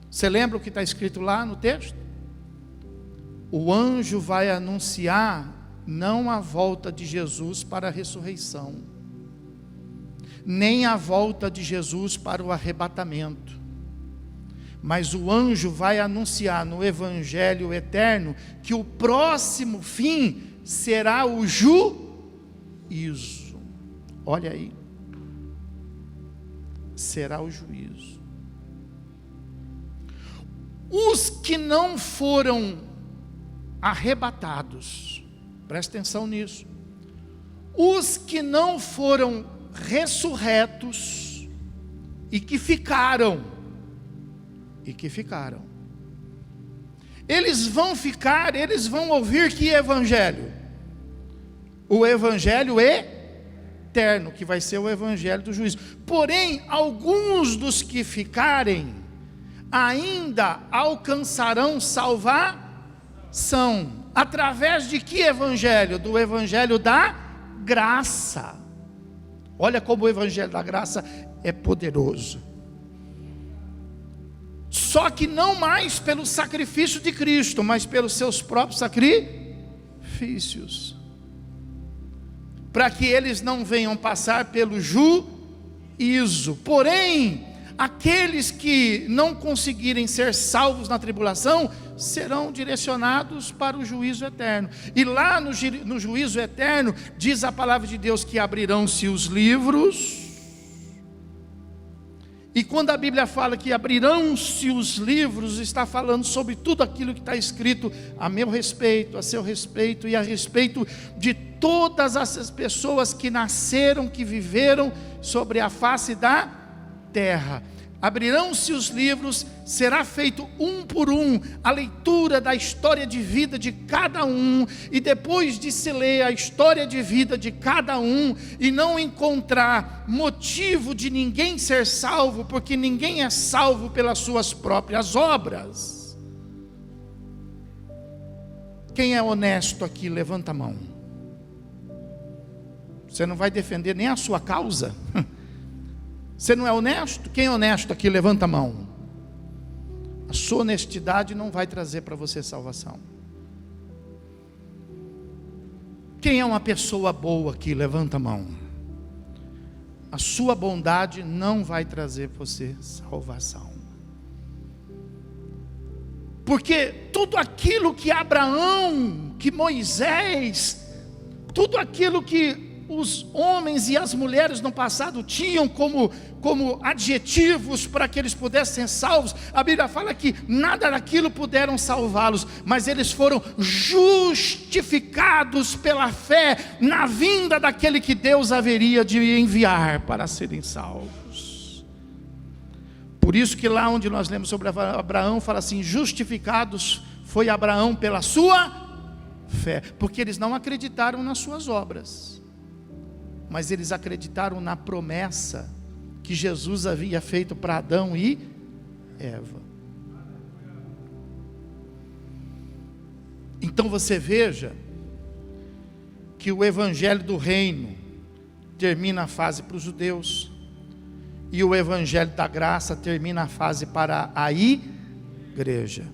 Você lembra o que está escrito lá no texto? O anjo vai anunciar não a volta de Jesus para a ressurreição, nem a volta de Jesus para o arrebatamento. Mas o anjo vai anunciar no Evangelho eterno que o próximo fim será o juízo. Olha aí. Será o juízo. Os que não foram arrebatados, presta atenção nisso, os que não foram ressurretos e que ficaram, eles vão ficar, eles vão ouvir que evangelho? O evangelho eterno, que vai ser o evangelho do juízo. Porém, alguns dos que ficarem ainda alcançarão salvação. Através de que evangelho? Do evangelho da graça. Olha como o evangelho da graça é poderoso. Só que não mais pelo sacrifício de Cristo, mas pelos seus próprios sacrifícios, para que eles não venham passar pelo juízo. Porém, aqueles que não conseguirem ser salvos na tribulação serão direcionados para o juízo eterno. E lá no juízo eterno, diz a palavra de Deus que abrirão-se os livros. E quando a Bíblia fala que abrirão-se os livros, está falando sobre tudo aquilo que está escrito a meu respeito, a seu respeito e a respeito de todas essas pessoas que nasceram, que viveram sobre a face da terra. Abrirão-se os livros, será feito um por um a leitura da história de vida de cada um, e depois de se ler a história de vida de cada um, e não encontrar motivo de ninguém ser salvo, porque ninguém é salvo pelas suas próprias obras. Quem é honesto aqui, levanta a mão. Você não vai defender nem a sua causa? Você não é honesto? Quem é honesto aqui, levanta a mão. A sua honestidade não vai trazer para você salvação. Quem é uma pessoa boa aqui, levanta a mão. A sua bondade não vai trazer para você salvação. Porque tudo aquilo que Abraão, que Moisés, tudo aquilo que os homens e as mulheres no passado tinham como adjetivos para que eles pudessem ser salvos, a Bíblia fala que nada daquilo puderam salvá-los, mas eles foram justificados pela fé na vinda daquele que Deus haveria de enviar para serem salvos. Por isso que lá onde nós lemos sobre Abraão, fala assim: justificados foi Abraão pela sua fé, porque eles não acreditaram nas suas obras, mas eles acreditaram na promessa que Jesus havia feito para Adão e Eva. Então você veja que o evangelho do reino termina a fase para os judeus, e o evangelho da graça termina a fase para a igreja.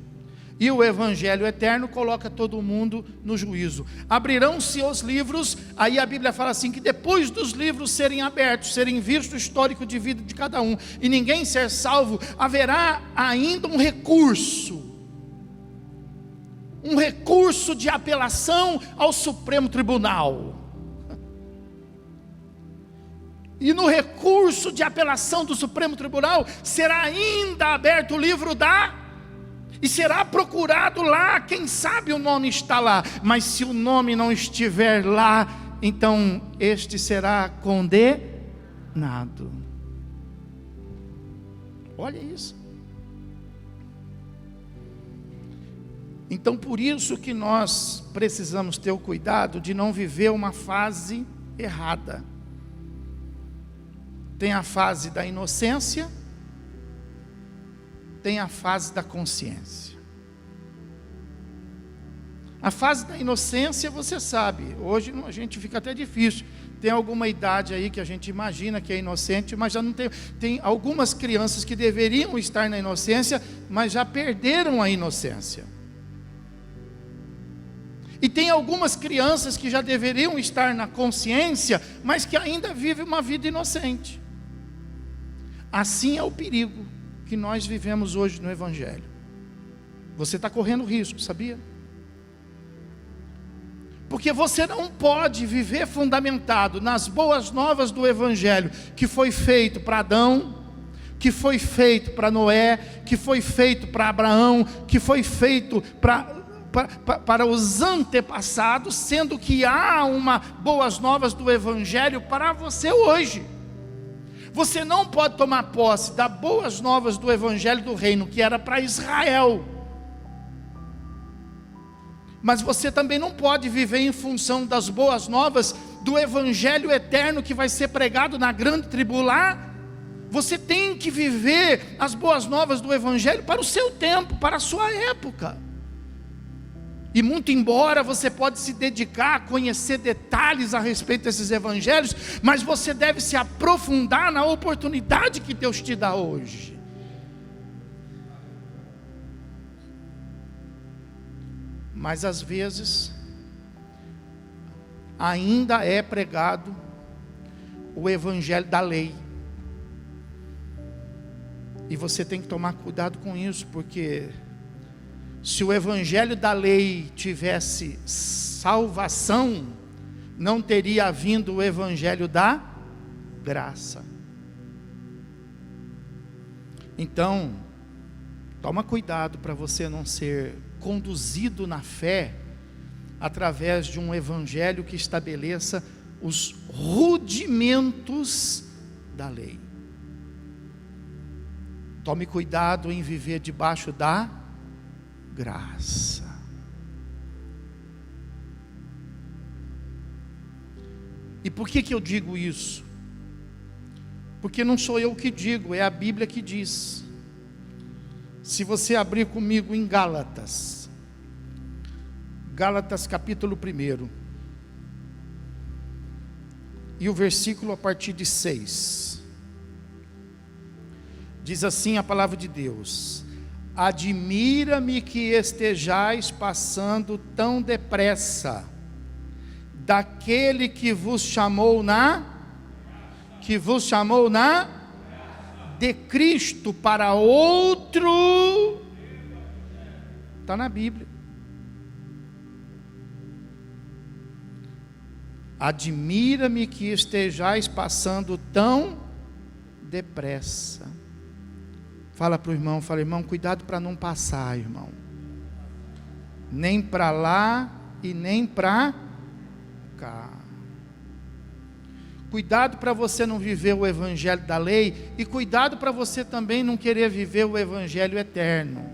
E o evangelho eterno coloca todo mundo no juízo. Abrirão-se os livros, aí a Bíblia fala assim, que depois dos livros serem abertos, serem visto o histórico de vida de cada um, e ninguém ser salvo, haverá ainda um recurso de apelação ao Supremo Tribunal. E no recurso de apelação do Supremo Tribunal, será ainda aberto o livro e será procurado lá, quem sabe o nome está lá, mas se o nome não estiver lá, então este será condenado. Olha isso. Então por isso que nós precisamos ter o cuidado de não viver uma fase errada. Tem a fase da inocência, tem a fase da consciência. A fase da inocência, você sabe, hoje a gente fica até difícil. Tem alguma idade aí que a gente imagina que é inocente, mas já não tem. Tem algumas crianças que deveriam estar na inocência, mas já perderam a inocência. E tem algumas crianças que já deveriam estar na consciência, mas que ainda vivem uma vida inocente. Assim é o perigo que nós vivemos hoje no Evangelho. Você está correndo risco, sabia? Porque você não pode viver fundamentado nas boas novas do Evangelho, que foi feito para Adão, que foi feito para Noé, que foi feito para Abraão, que foi feito para os antepassados, sendo que há uma boas novas do Evangelho para você hoje. Você não pode tomar posse das boas novas do Evangelho do Reino, que era para Israel. Mas você também não pode viver em função das boas novas do Evangelho eterno que vai ser pregado na grande tribulação. Você tem que viver as boas novas do Evangelho para o seu tempo, para a sua época. E muito embora você pode se dedicar a conhecer detalhes a respeito desses evangelhos, mas você deve se aprofundar na oportunidade que Deus te dá hoje. Mas às vezes ainda é pregado o evangelho da lei. E você tem que tomar cuidado com isso, porque se o evangelho da lei tivesse salvação, não teria vindo o evangelho da graça. Então, toma cuidado para você não ser conduzido na fé através de um evangelho que estabeleça os rudimentos da lei. Tome cuidado em viver debaixo da graça. E por que eu digo isso? Porque não sou eu que digo, é a Bíblia que diz. Se você abrir comigo em Gálatas capítulo 1, e o versículo a partir de 6, diz assim a palavra de Deus: admira-me que estejais passando tão depressa daquele que vos chamou de Cristo para outro. Está na Bíblia. Admira-me que estejais passando tão depressa. Fala para o irmão, fala: irmão, cuidado para não passar, irmão, nem para lá e nem para cá. Cuidado para você não viver o evangelho da lei, e cuidado para você também não querer viver o evangelho eterno.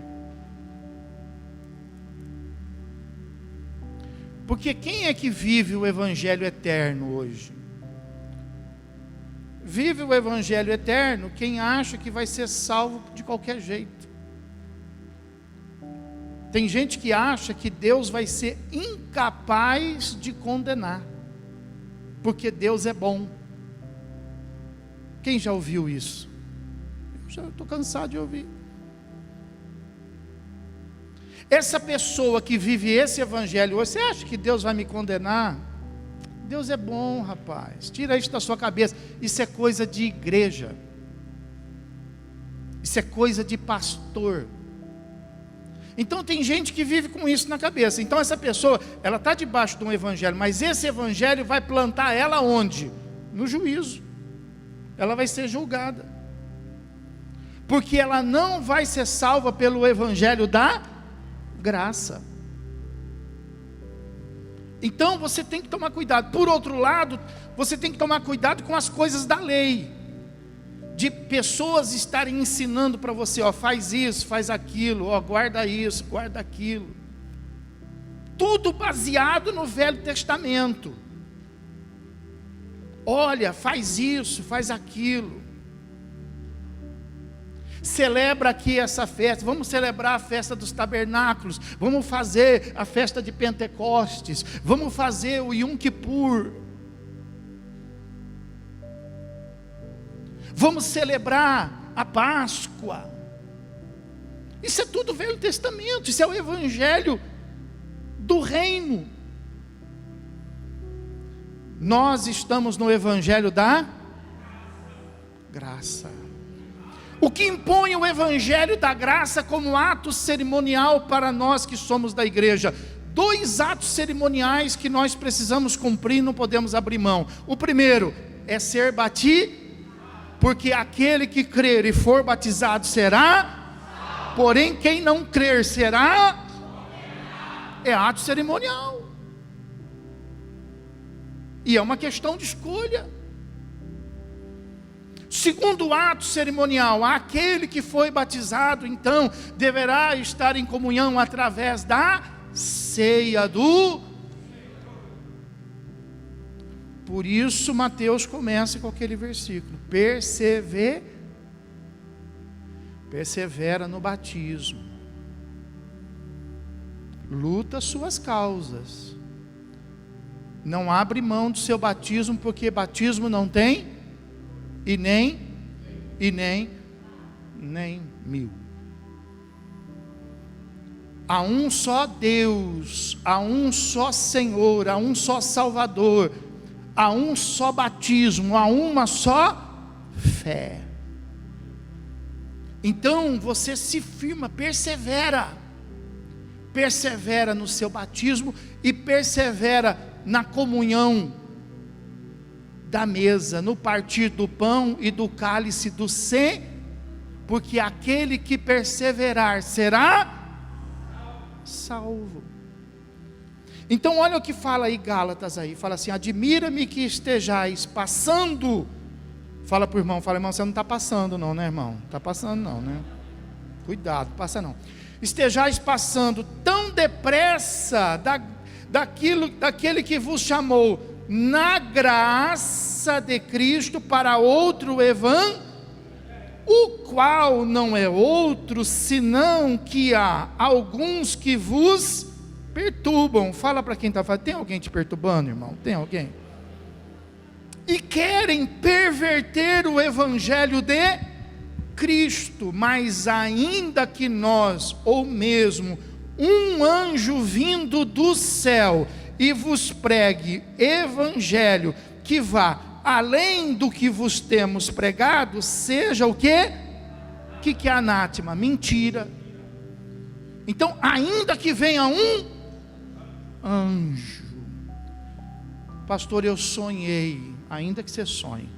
Porque quem é que vive o evangelho eterno hoje? Vive o evangelho eterno quem acha que vai ser salvo de qualquer jeito. Tem gente que acha que Deus vai ser incapaz de condenar, porque Deus é bom. Quem já ouviu isso? Eu já estou cansado de ouvir. Essa pessoa que vive esse evangelho hoje, você acha que Deus vai me condenar? Deus é bom, rapaz, tira isso da sua cabeça. Isso é coisa de igreja, isso é coisa de pastor. Então tem gente que vive com isso na cabeça. Então essa pessoa, ela está debaixo de um evangelho, mas esse evangelho vai plantar ela onde? No juízo. Ela vai ser julgada, porque ela não vai ser salva pelo evangelho da graça. Então você tem que tomar cuidado. Por outro lado, você tem que tomar cuidado com as coisas da lei, de pessoas estarem ensinando para você: ó, faz isso, faz aquilo, ó, guarda isso, guarda aquilo. Tudo baseado no Velho Testamento. Olha, faz isso, faz aquilo. Celebra aqui essa festa, vamos celebrar a festa dos tabernáculos, vamos fazer a festa de Pentecostes, vamos fazer o Yom Kippur, vamos celebrar a Páscoa. Isso é tudo Velho Testamento, isso é o evangelho do reino. Nós estamos no evangelho da graça. O que impõe o evangelho da graça como ato cerimonial para nós que somos da igreja? 2 atos cerimoniais que nós precisamos cumprir, não podemos abrir mão. O primeiro é ser batizado, porque aquele que crer e for batizado será, porém quem não crer será, é ato cerimonial, e é uma questão de escolha. Segundo ato cerimonial, aquele que foi batizado, então, deverá estar em comunhão através da ceia do... Por isso Mateus começa com aquele versículo: persevera no batismo, luta suas causas, não abre mão do seu batismo, porque batismo não tem e nem mil. Há um só Deus, há um só Senhor, há um só Salvador, há um só batismo, há uma só fé. Então você se firma, persevera no seu batismo e persevera na comunhão da mesa, no partir do pão e do cálice do Senhor, porque aquele que perseverar será salvo. Então olha o que fala aí Gálatas aí, fala assim: admira-me que estejais passando. Fala para o irmão, fala: irmão, você não está passando não, né, irmão? Está passando não, né? Cuidado, passa não. Estejais passando tão depressa daquele que vos chamou na graça de Cristo para outro evangelho, o qual não é outro, senão que há alguns que vos perturbam. Fala para quem está falando: tem alguém te perturbando, irmão? Tem alguém? E querem perverter o evangelho de Cristo. Mas ainda que nós, ou mesmo um anjo vindo do céu, e vos pregue evangelho que vá além do que vos temos pregado, seja o quê? Que é anátema? Mentira. Então, ainda que venha um anjo, pastor, eu sonhei. Ainda que você sonhe,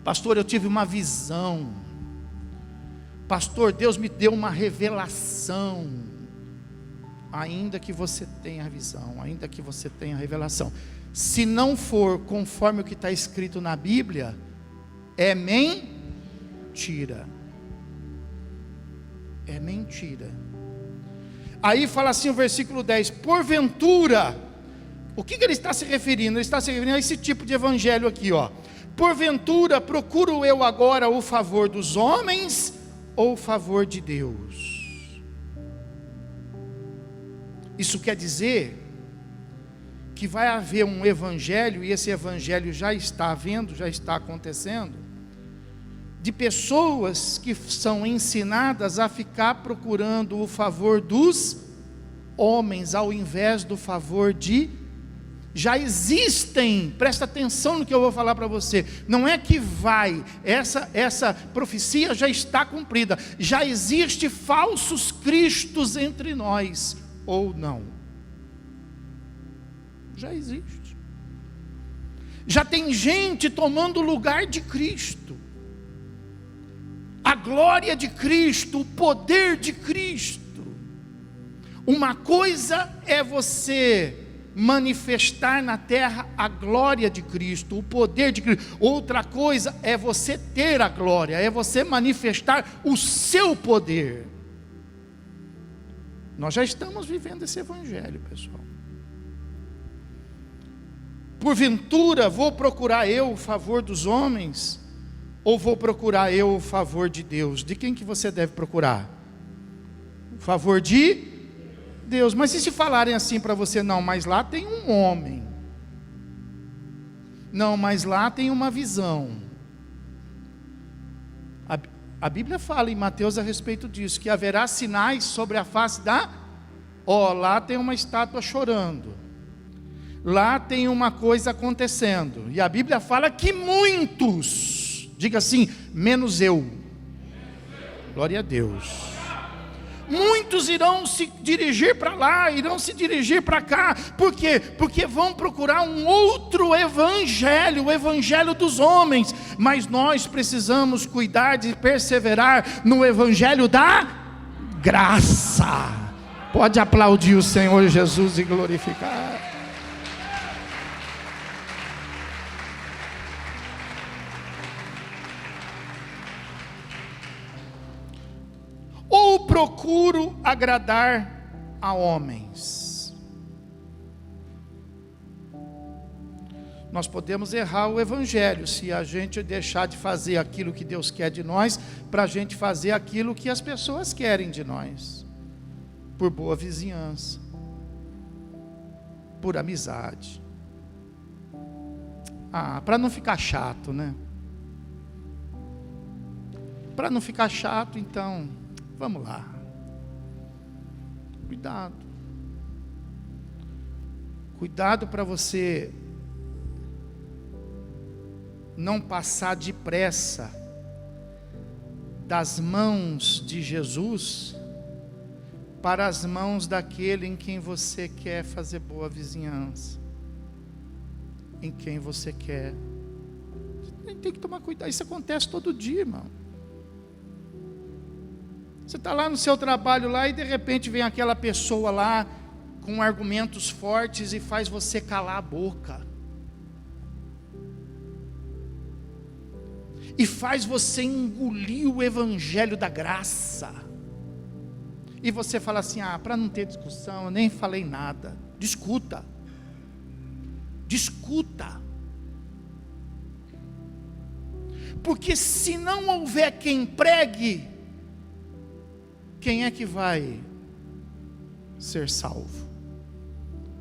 pastor, eu tive uma visão, pastor, Deus me deu uma revelação. Ainda que você tenha a visão, ainda que você tenha a revelação, se não for conforme o que está escrito na Bíblia, é mentira. É mentira. Aí fala assim o versículo 10: porventura, o que ele está se referindo? Ele está se referindo a esse tipo de evangelho aqui, ó. Porventura, procuro eu agora o favor dos homens ou o favor de Deus? Isso quer dizer que vai haver um evangelho, e esse evangelho já está havendo, já está acontecendo, de pessoas que são ensinadas a ficar procurando o favor dos homens, ao invés do favor de... Já existem, presta atenção no que eu vou falar para você, não é que vai, essa profecia já está cumprida, já existe falsos cristos entre nós, ou não, já existe, já tem gente tomando o lugar de Cristo, a glória de Cristo, o poder de Cristo. Uma coisa é você manifestar na terra a glória de Cristo, o poder de Cristo. Outra coisa é você ter a glória, é você manifestar o seu poder. Nós já estamos vivendo esse evangelho, pessoal. Porventura, vou procurar eu o favor dos homens, ou vou procurar eu o favor de Deus? De quem que você deve procurar? O favor de Deus. Mas e se falarem assim para você? Não, mas lá tem um homem. Não, mas lá tem uma visão. A Bíblia fala em Mateus a respeito disso, que haverá sinais sobre a face da... lá tem uma estátua chorando, lá tem uma coisa acontecendo, e a Bíblia fala que muitos Diga assim: menos eu. Glória a Deus. Muitos irão se dirigir para lá, irão se dirigir para cá. Por quê? Porque vão procurar um outro evangelho, o evangelho dos homens. Mas nós precisamos cuidar de perseverar no evangelho da graça. Pode aplaudir o Senhor Jesus e glorificar. Ou procuro agradar a homens. Nós podemos errar o evangelho se a gente deixar de fazer aquilo que Deus quer de nós, para a gente fazer aquilo que as pessoas querem de nós, por boa vizinhança, por amizade. Para não ficar chato, né? Para não ficar chato, então, vamos lá. Cuidado. Cuidado para você não passar depressa das mãos de Jesus para as mãos daquele em quem você quer fazer boa vizinhança, em quem você quer. Tem que tomar cuidado. Isso acontece todo dia, irmão. Você está lá no seu trabalho lá e de repente vem aquela pessoa lá com argumentos fortes e faz você calar a boca. E faz você engolir o evangelho da graça. E você fala assim: para não ter discussão, eu nem falei nada. Discuta. Discuta. Porque se não houver quem pregue, quem é que vai ser salvo?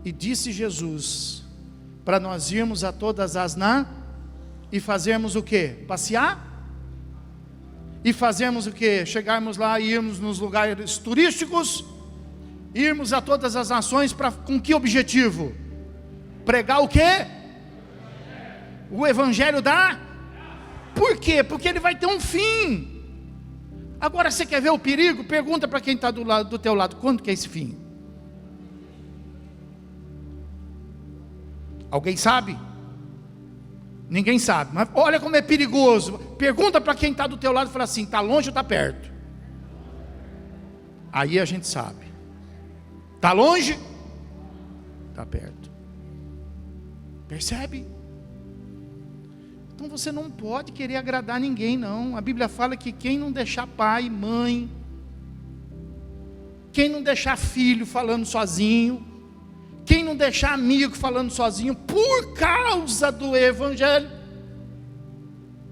E disse Jesus, para nós irmos a todas as e fazermos o quê? Passear? E fazermos o quê? Chegarmos lá e irmos nos lugares turísticos, irmos a todas as nações, com que objetivo? Pregar o quê? O evangelho da? Por quê? Porque ele vai ter um fim. Agora você quer ver o perigo? Pergunta para quem está do teu lado: quando que é esse fim? Alguém sabe? Ninguém sabe. Mas olha como é perigoso. Pergunta para quem está do teu lado e fala assim: está longe ou está perto? Aí a gente sabe. Está longe? Está perto. Percebe? Então você não pode querer agradar ninguém, não. A Bíblia fala que quem não deixar pai, mãe, quem não deixar filho falando sozinho, quem não deixar amigo falando sozinho, por causa do evangelho.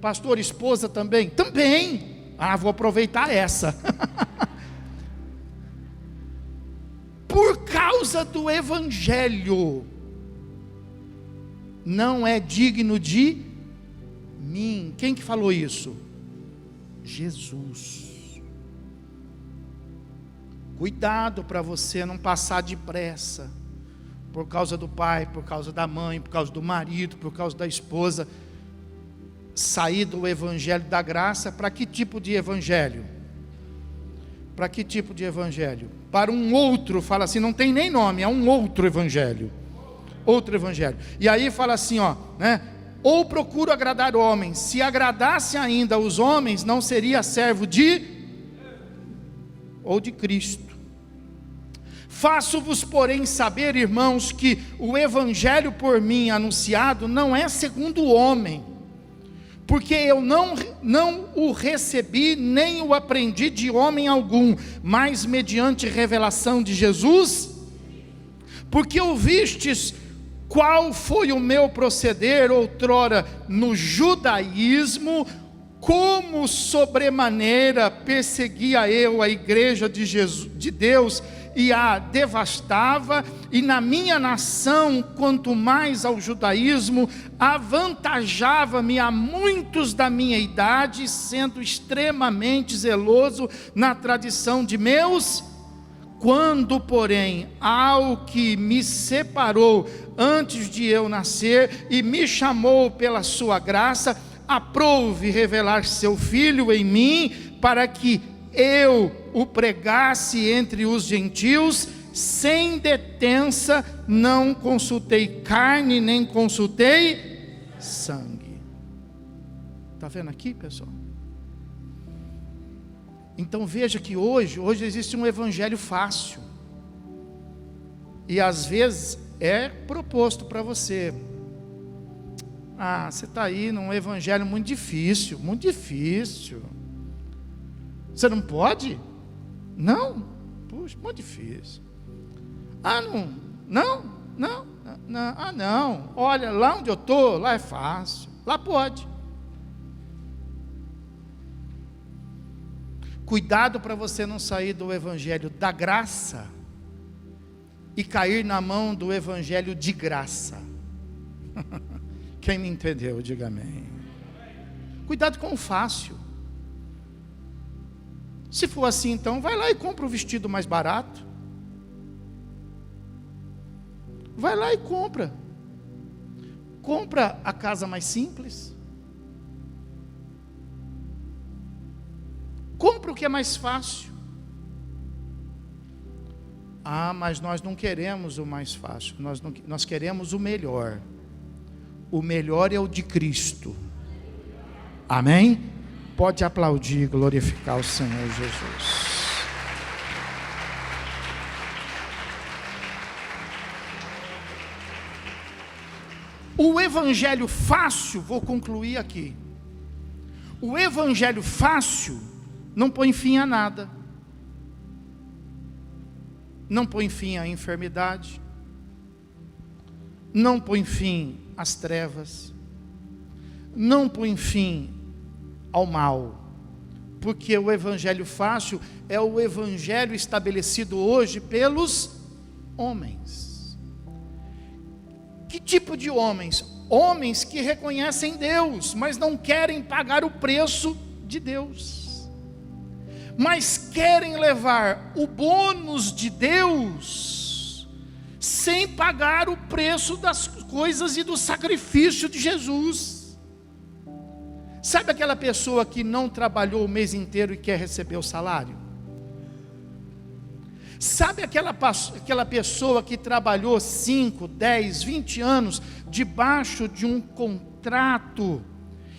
Pastor, esposa também? Também. Vou aproveitar essa. Por causa do evangelho, não é digno de mim. Quem que falou isso? Jesus. Cuidado para você não passar depressa, por causa do pai, por causa da mãe, por causa do marido, por causa da esposa, sair do evangelho da graça. Para que tipo de evangelho? Para que tipo de evangelho? Para um outro, fala assim, não tem nem nome, é um outro evangelho. Outro evangelho. E aí fala assim, né? Ou procuro agradar homens. Se agradasse ainda os homens, não seria servo ou de Cristo. Faço-vos, porém, saber, irmãos, que o evangelho por mim anunciado não é segundo o homem, porque eu não o recebi, nem o aprendi de homem algum, mas mediante revelação de Jesus. Porque ouvistes qual foi o meu proceder outrora no judaísmo, como sobremaneira perseguia eu a igreja de Deus e a devastava, e na minha nação, quanto mais ao judaísmo, avantajava-me a muitos da minha idade, sendo extremamente zeloso na tradição de meus. Quando, porém, ao que me separou antes de eu nascer e me chamou pela sua graça, aprouve revelar seu Filho em mim, para que eu o pregasse entre os gentios, sem detença, não consultei carne, nem consultei sangue. Está vendo aqui, pessoal? Então veja que hoje existe um evangelho fácil, e às vezes é proposto para você: você está aí num evangelho muito difícil, você não pode? Não, puxa, muito difícil. Não, olha, lá onde eu estou, lá é fácil, lá pode. Cuidado para você não sair do evangelho da graça e cair na mão do evangelho de graça. Quem me entendeu, diga amém. Cuidado com o fácil. Se for assim, então vai lá e compra o vestido mais barato. Vai lá e compra a casa mais simples, compra o que é mais fácil. Mas nós não queremos o mais fácil, nós queremos o melhor. O melhor é o de Cristo. Amém? Pode aplaudir e glorificar o Senhor Jesus. O evangelho fácil, vou concluir aqui. O evangelho fácil não põe fim a nada. Não põe fim à enfermidade. Não põe fim às trevas. Não põe fim ao mal. Porque o evangelho fácil é o evangelho estabelecido hoje pelos homens. Que tipo de homens? Homens que reconhecem Deus, mas não querem pagar o preço de Deus, mas querem levar o bônus de Deus, sem pagar o preço das coisas e do sacrifício de Jesus. Sabe aquela pessoa que não trabalhou o mês inteiro e quer receber o salário? Sabe aquela pessoa que trabalhou 5, 10, 20 anos debaixo de um contrato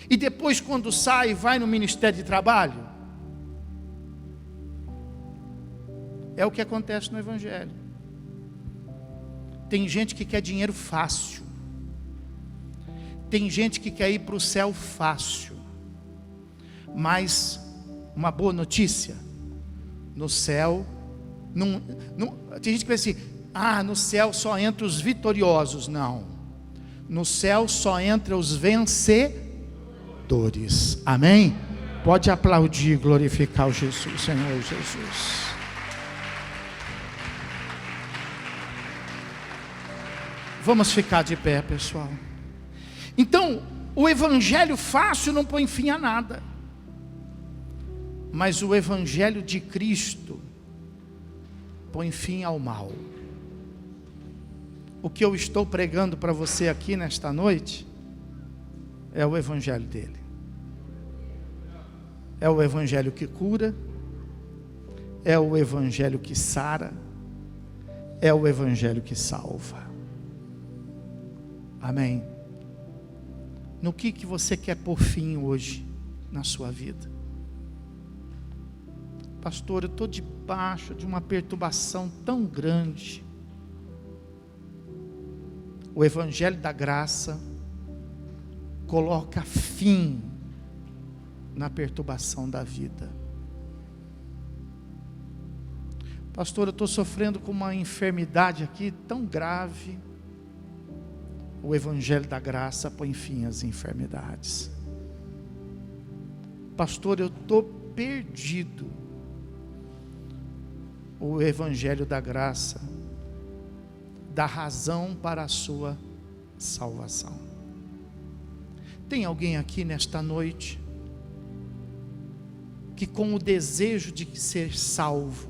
e depois quando sai vai no Ministério de Trabalho? É o que acontece no Evangelho. Tem gente que quer dinheiro fácil. Tem gente que quer ir para o céu fácil. Mas uma boa notícia: no céu tem gente que pensa assim: no céu só entra os vitoriosos. Não, no céu só entra os vencedores. Amém? Pode aplaudir e glorificar o Senhor Jesus. Vamos ficar de pé, pessoal. Então, o evangelho fácil não põe fim a nada, mas o evangelho de Cristo põe fim ao mal. O que eu estou pregando para você aqui nesta noite é o evangelho dele. É o evangelho que cura, é o evangelho que sara, é o evangelho que salva. Amém? No que você quer pôr fim hoje na sua vida? Pastor, eu estou debaixo de uma perturbação tão grande. O evangelho da graça coloca fim na perturbação da vida. Pastor, eu estou sofrendo com uma enfermidade aqui tão grave. O evangelho da graça põe fim às enfermidades. Pastor, eu estou perdido. O evangelho da graça dá razão para a sua salvação. Tem alguém aqui nesta noite que, com o desejo de ser salvo,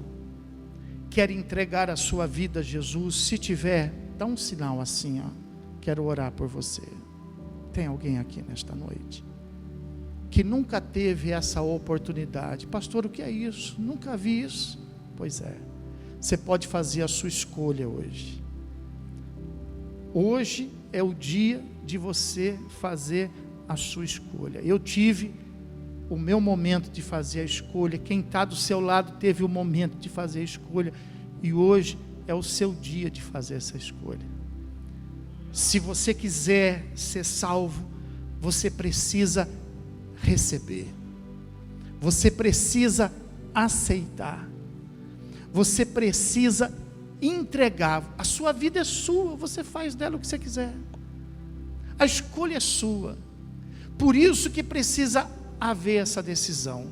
quer entregar a sua vida a Jesus? Se tiver, dá um sinal assim, quero orar por você. Tem alguém aqui nesta noite? que nunca teve essa oportunidade. Pastor, o que é isso? Nunca vi isso. Pois é, você pode fazer a sua escolha hoje. Hoje é o dia de você fazer a sua escolha. Eu tive o meu momento de fazer a escolha, quem está do seu lado teve o momento de fazer a escolha, e hoje é o seu dia de fazer essa escolha. Se você quiser ser salvo, você precisa receber, você precisa aceitar, você precisa entregar. A sua vida é sua, você faz dela o que você quiser, a escolha é sua. Por isso que precisa haver essa decisão,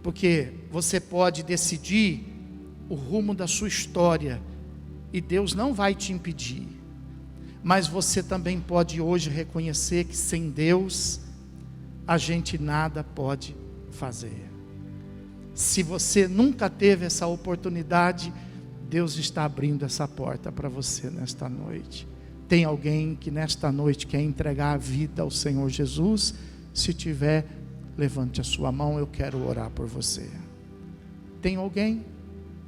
porque você pode decidir o rumo da sua história, e Deus não vai te impedir, mas você também pode hoje reconhecer que sem Deus, a gente nada pode fazer. Se você nunca teve essa oportunidade, Deus está abrindo essa porta para você nesta noite. Tem alguém que nesta noite quer entregar a vida ao Senhor Jesus? Se tiver, levante a sua mão, eu quero orar por você. Tem alguém?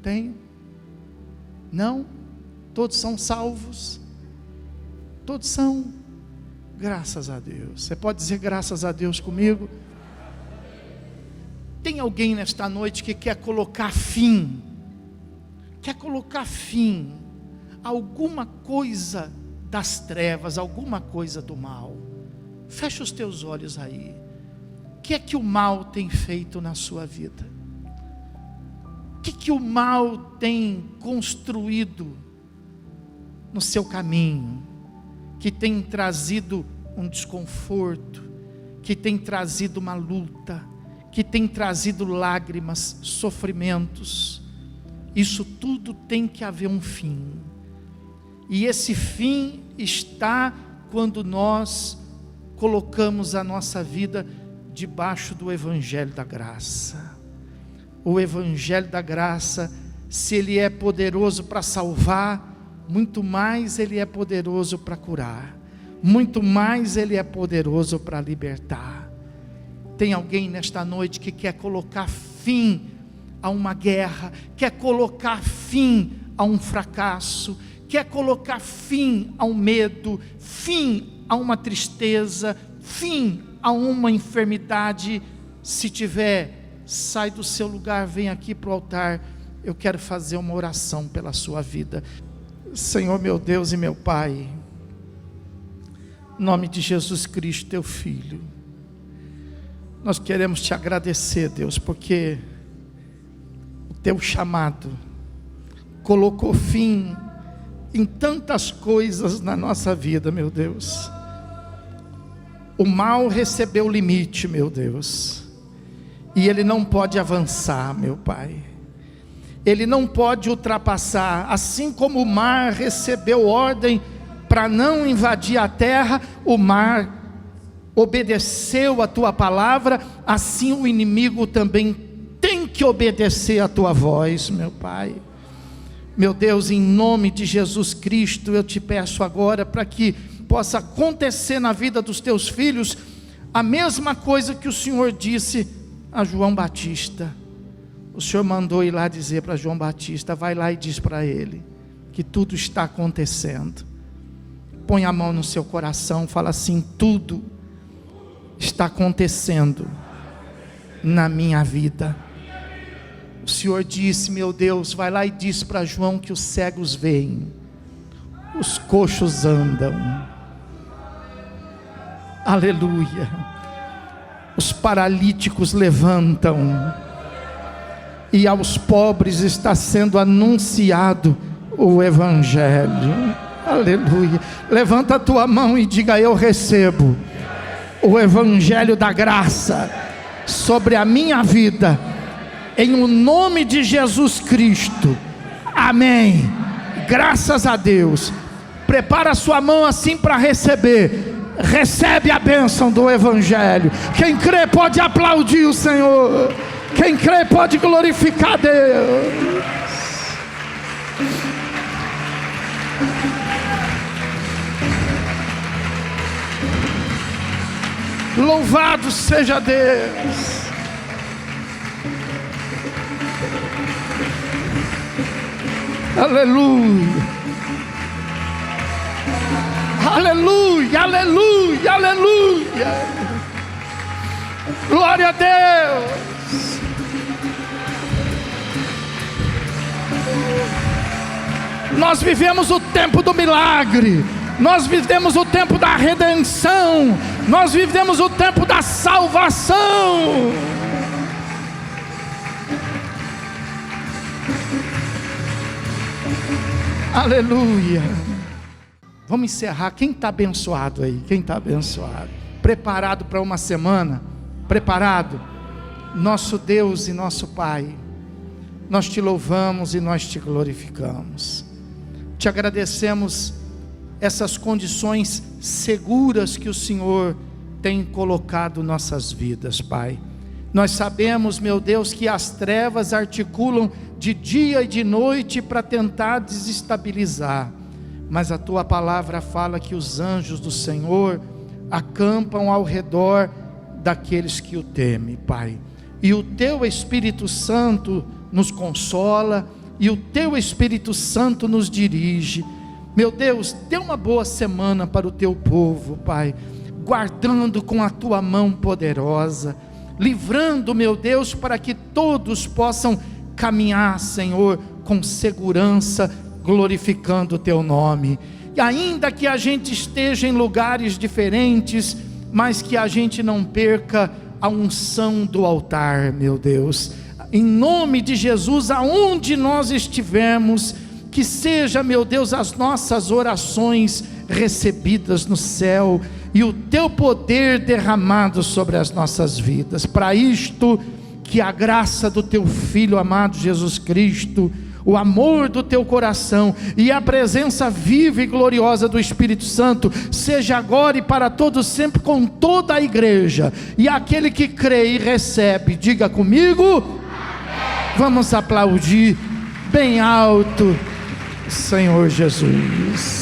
Tem? Não? Todos são salvos? Todos são? Graças a Deus. Você pode dizer graças a Deus comigo? Tem alguém nesta noite que quer colocar fim a alguma coisa das trevas, alguma coisa do mal? Fecha os teus olhos aí. O que é que o mal tem feito na sua vida? O que o mal tem construído no seu caminho, que tem trazido um desconforto, que tem trazido uma luta, que tem trazido lágrimas, sofrimentos? Isso tudo tem que haver um fim, e esse fim está quando nós colocamos a nossa vida debaixo do Evangelho da Graça. O Evangelho da Graça, se ele é poderoso para salvar, muito mais ele é poderoso para curar, muito mais ele é poderoso para libertar. Tem alguém nesta noite que quer colocar fim a uma guerra, quer colocar fim a um fracasso, quer colocar fim a um medo, fim a uma tristeza, fim a uma enfermidade? Se tiver, sai do seu lugar, vem aqui para o altar. Eu quero fazer uma oração pela sua vida. Senhor meu Deus e meu Pai, em nome de Jesus Cristo, teu Filho, nós queremos te agradecer, Deus, porque o teu chamado colocou fim em tantas coisas na nossa vida, meu Deus. O mal recebeu limite, meu Deus, e ele não pode avançar, meu Pai. Ele não pode ultrapassar. Assim como o mar recebeu ordem para não invadir a terra, o mar obedeceu a tua palavra, assim o inimigo também tem que obedecer a tua voz, meu Pai. Meu Deus, em nome de Jesus Cristo, eu te peço agora para que possa acontecer na vida dos teus filhos a mesma coisa que o Senhor disse a João Batista. O Senhor mandou ir lá dizer para João Batista: vai lá e diz para ele que tudo está acontecendo. Põe a mão no seu coração, fala assim: tudo está acontecendo na minha vida. O Senhor disse, meu Deus, vai lá e diz para João que os cegos veem, os coxos andam, aleluia, os paralíticos levantam, e aos pobres está sendo anunciado o Evangelho, aleluia. Levanta a tua mão e diga: eu recebo o Evangelho da graça sobre a minha vida, em o nome de Jesus Cristo, amém. Graças a Deus. Prepara a sua mão assim para receber. Recebe a bênção do Evangelho. Quem crê pode aplaudir o Senhor. Quem crê pode glorificar a Deus. Louvado seja Deus. Aleluia. Aleluia, aleluia, aleluia. Glória a Deus. Nós vivemos o tempo do milagre. Nós vivemos o tempo da redenção. Nós vivemos o tempo da salvação. Aleluia. Vamos encerrar. Quem está abençoado aí? Quem está abençoado? Preparado para uma semana? Preparado? Nosso Deus e nosso Pai, nós te louvamos e nós te glorificamos. Te agradecemos essas condições seguras que o Senhor tem colocado em nossas vidas, Pai. Nós sabemos, meu Deus, que as trevas articulam de dia e de noite para tentar desestabilizar, mas a tua palavra fala que os anjos do Senhor acampam ao redor daqueles que o temem, Pai. E o teu Espírito Santo nos consola, e o teu Espírito Santo nos dirige. Meu Deus, dê uma boa semana para o teu povo, Pai, guardando com a tua mão poderosa, livrando, meu Deus, para que todos possam caminhar, Senhor, com segurança, glorificando o teu nome. E ainda que a gente esteja em lugares diferentes, mas que a gente não perca a unção do altar, meu Deus. Em nome de Jesus, aonde nós estivermos, que seja, meu Deus, as nossas orações recebidas no céu, e o teu poder derramado sobre as nossas vidas. Para isto, que a graça do teu Filho amado Jesus Cristo, o amor do teu coração e a presença viva e gloriosa do Espírito Santo seja agora e para todos sempre com toda a igreja. E aquele que crê e recebe, diga comigo, amém. Vamos aplaudir bem alto, Senhor Jesus.